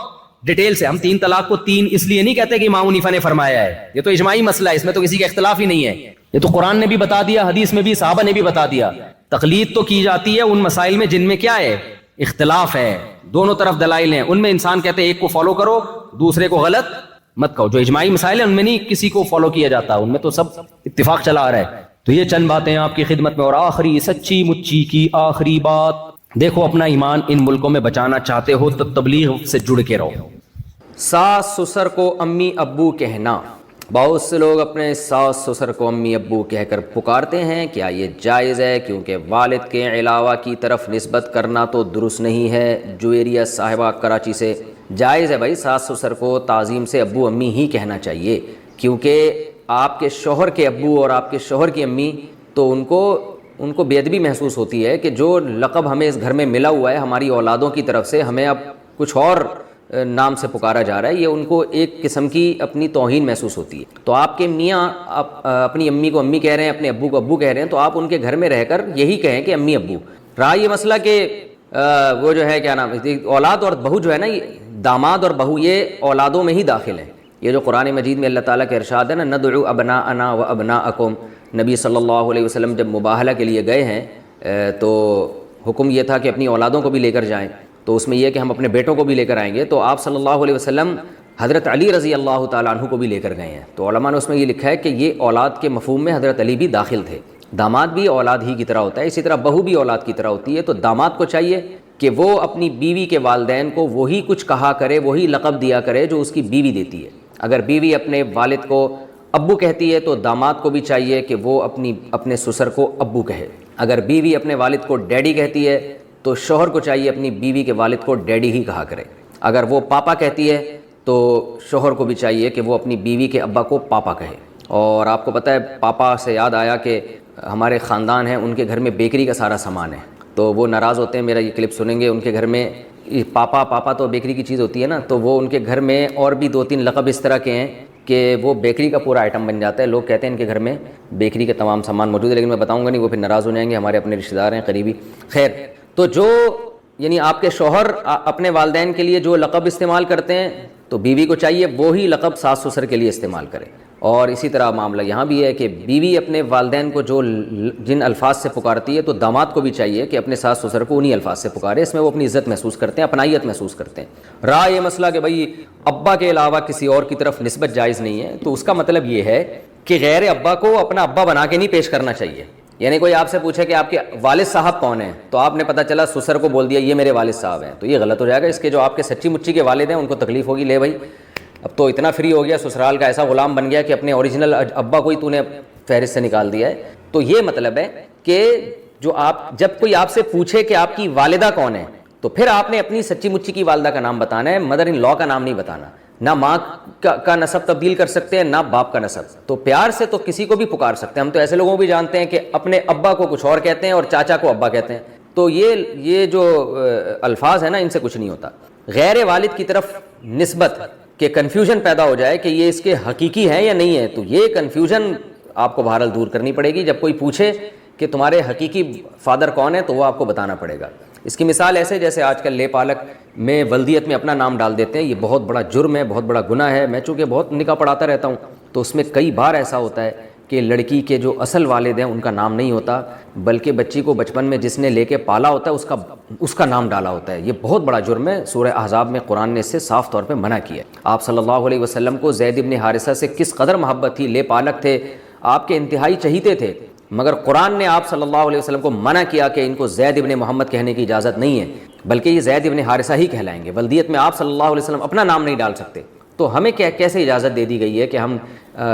ڈیٹیل سے, ہم 3 طلاق کو 3 اس لیے نہیں کہتے کہ امام حنیفہ نے فرمایا ہے, یہ تو اجماعی مسئلہ ہے, اس میں تو کسی کا اختلاف ہی نہیں ہے. یہ تو قرآن نے بھی بتا دیا, حدیث میں بھی, صحابہ نے بھی بتا دیا. تقلید تو کی جاتی ہے ان مسائل میں جن میں کیا ہے, اختلاف ہے, دونوں طرف دلائل ہیں, ان میں انسان کہتے ہیں ایک کو فالو کرو, دوسرے کو غلط مت کہو. جو اجماعی مسائل ہیں ان میں نہیں کسی کو فالو کیا جاتا, ان میں تو سب اتفاق چلا آ رہا ہے. تو یہ چند باتیں آپ کی خدمت میں. اور آخری سچی مچی کی آخری بات, دیکھو اپنا ایمان ان ملکوں میں بچانا چاہتے ہو تو تبلیغ سے جڑ کے رہو. ساس سسر کو امی ابو کہنا. بہت سے لوگ اپنے ساس سسر کو امی ابو کہہ کر پکارتے ہیں. کیا یہ جائز ہے؟ کیونکہ والد کے علاوہ کی طرف نسبت کرنا تو درست نہیں ہے. جویریہ صاحبہ کراچی سے. جائز ہے بھائی, ساس سسر کو تعظیم سے ابو امی ہی کہنا چاہیے, کیونکہ آپ کے شوہر کے ابو اور آپ کے شوہر کی امی, تو ان کو بے ادبی محسوس ہوتی ہے کہ جو لقب ہمیں اس گھر میں ملا ہوا ہے ہماری اولادوں کی طرف سے, ہمیں اب کچھ اور نام سے پکارا جا رہا ہے. یہ ان کو ایک قسم کی اپنی توہین محسوس ہوتی ہے. تو آپ کے میاں اپنی امی کو امی کہہ رہے ہیں, اپنے ابو کو ابو کہہ رہے ہیں, تو آپ ان کے گھر میں رہ کر یہی کہیں کہ امی ابو. رہا یہ مسئلہ کہ وہ جو ہے کیا نام, اولاد اور بہو جو ہے نا, یہ داماد اور بہو یہ اولادوں میں ہی داخل ہے. یہ جو قرآن مجید میں اللہ تعالیٰ کے ارشاد ہے نا, ندعو ابناءنا و ابناءکم. نبی صلی اللہ علیہ وسلم جب مباہلہ کے لیے گئے ہیں تو حکم یہ تھا کہ اپنی اولادوں کو بھی لے کر جائیں. تو اس میں یہ کہ ہم اپنے بیٹوں کو بھی لے کر آئیں گے، تو آپ صلی اللہ علیہ وسلم حضرت علی رضی اللہ تعالیٰ عنہ کو بھی لے کر گئے ہیں۔ تو علماء نے اس میں یہ لکھا ہے کہ یہ اولاد کے مفہوم میں حضرت علی بھی داخل تھے۔ داماد بھی اولاد ہی کی طرح ہوتا ہے، اسی طرح بہو بھی اولاد کی طرح ہوتی ہے۔ تو داماد کو چاہیے کہ وہ اپنی بیوی کے والدین کو وہی کچھ کہا کرے، وہی لقب دیا کرے جو اس کی بیوی دیتی ہے۔ اگر بیوی اپنے والد کو ابو کہتی ہے تو داماد کو بھی چاہیے کہ وہ اپنے سسر کو ابو کہے۔ اگر بیوی اپنے والد کو ڈیڈی کہتی ہے تو شوہر کو چاہیے اپنی بیوی کے والد کو ڈیڈی ہی کہا کرے۔ اگر وہ پاپا کہتی ہے تو شوہر کو بھی چاہیے کہ وہ اپنی بیوی کے ابا کو پاپا کہے۔ اور آپ کو پتہ ہے، پاپا سے یاد آیا کہ ہمارے خاندان ہیں، ان کے گھر میں بیکری کا سارا سامان ہے، تو وہ ناراض ہوتے ہیں، میرا یہ کلپ سنیں گے، ان کے گھر میں پاپا تو بیکری کی چیز ہوتی ہے نا، تو وہ ان کے گھر میں اور بھی 2-3 لقب اس طرح کے ہیں کہ وہ بیکری کا پورا آئٹم بن جاتا ہے۔ لوگ کہتے ہیں ان کے گھر میں بیکری کے تمام سامان موجود ہے، لیکن میں بتاؤں گا نہیں، وہ پھر ناراض ہو جائیں گے، ہمارے اپنے رشتہ دار ہیں قریبی۔ خیر، تو جو یعنی آپ کے شوہر اپنے والدین کے لیے جو لقب استعمال کرتے ہیں تو بیوی کو چاہیے وہی لقب ساس سسر کے لیے استعمال کرے۔ اور اسی طرح معاملہ یہاں بھی ہے کہ بیوی اپنے والدین کو جن الفاظ سے پکارتی ہے تو داماد کو بھی چاہیے کہ اپنے ساس سسر کو انہی الفاظ سے پکارے، اس میں وہ اپنی عزت محسوس کرتے ہیں، اپنائیت محسوس کرتے ہیں۔ رہا یہ مسئلہ کہ بھائی ابا کے علاوہ کسی اور کی طرف نسبت جائز نہیں ہے، تو اس کا مطلب یہ ہے کہ غیر ابا کو اپنا ابا بنا کے نہیں پیش کرنا چاہیے۔ یعنی کوئی آپ سے پوچھے کہ آپ کے والد صاحب کون ہیں تو آپ نے پتہ چلا سسر کو بول دیا یہ میرے والد صاحب ہیں، تو یہ غلط ہو جائے گا۔ اس کے جو آپ کے سچی مچی کے والد ہیں ان کو تکلیف ہوگی، لے بھائی اب تو اتنا فری ہو گیا، سسرال کا ایسا غلام بن گیا کہ اپنے اوریجنل ابا کو ہی تو نے فہرست سے نکال دیا ہے۔ تو یہ مطلب ہے کہ جب کوئی آپ سے پوچھے کہ آپ کی والدہ کون ہے تو پھر آپ نے اپنی سچی مچی کی والدہ کا نام بتانا ہے، مدر ان لا کا نام نہیں بتانا۔ نہ ماں کا نسب تبدیل کر سکتے ہیں، نہ باپ کا نسب۔ تو پیار سے تو کسی کو بھی پکار سکتے ہیں۔ ہم تو ایسے لوگوں کو بھی جانتے ہیں کہ اپنے ابا کو کچھ اور کہتے ہیں اور چاچا کو ابا کہتے ہیں، تو یہ جو الفاظ ہیں نا ان سے کچھ نہیں ہوتا۔ غیر والد کی طرف نسبت کہ کنفیوژن پیدا ہو جائے کہ یہ اس کے حقیقی ہیں یا نہیں ہے، تو یہ کنفیوژن آپ کو بہرحال دور کرنی پڑے گی۔ جب کوئی پوچھے کہ تمہارے حقیقی فادر کون ہے تو وہ آپ کو بتانا پڑے گا۔ اس کی مثال ایسے جیسے آج کل لے پالک میں ولدیت میں اپنا نام ڈال دیتے ہیں، یہ بہت بڑا جرم ہے، بہت بڑا گناہ ہے۔ میں چونکہ بہت نکاح پڑھاتا رہتا ہوں تو اس میں کئی بار ایسا ہوتا ہے کہ لڑکی کے جو اصل والد ہیں ان کا نام نہیں ہوتا، بلکہ بچی کو بچپن میں جس نے لے کے پالا ہوتا ہے اس کا نام ڈالا ہوتا ہے۔ یہ بہت بڑا جرم ہے، سورہ احزاب میں قرآن نے اس سے صاف طور پہ منع کیا ہے۔ آپ صلی اللہ علیہ وسلم کو زید ابن حارثہ سے کس قدر محبت تھی، لے پالک تھے، آپ کے انتہائی چہیتے تھے، مگر قرآن نے آپ صلی اللہ علیہ وسلم کو منع کیا کہ ان کو زید ابن محمد کہنے کی اجازت نہیں ہے، بلکہ یہ زید ابن حارثہ ہی کہلائیں گے۔ ولدیت میں آپ صلی اللہ علیہ وسلم اپنا نام نہیں ڈال سکتے، تو ہمیں کیسے اجازت دے دی گئی ہے کہ ہم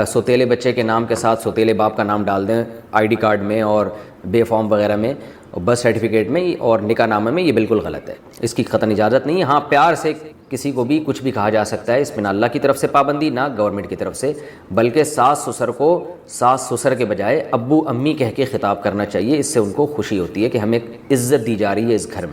سوتیلے بچے کے نام کے ساتھ سوتیلے باپ کا نام ڈال دیں آئی ڈی کارڈ میں اور بے فارم وغیرہ میں اور برتھ سرٹیفکیٹ میں اور نکاح نامے میں؟ یہ بالکل غلط ہے، اس کی قطعاً اجازت نہیں ہے۔ ہاں پیار سے کسی کو بھی کچھ بھی کہا جا سکتا ہے، اس میں نہ اللہ کی طرف سے پابندی نہ گورنمنٹ کی طرف سے، بلکہ ساس سسر کو ساس سسر کے بجائے ابو امی کہہ کے خطاب کرنا چاہیے۔ اس سے ان کو خوشی ہوتی ہے کہ ہمیں عزت دی جا رہی ہے اس گھر میں۔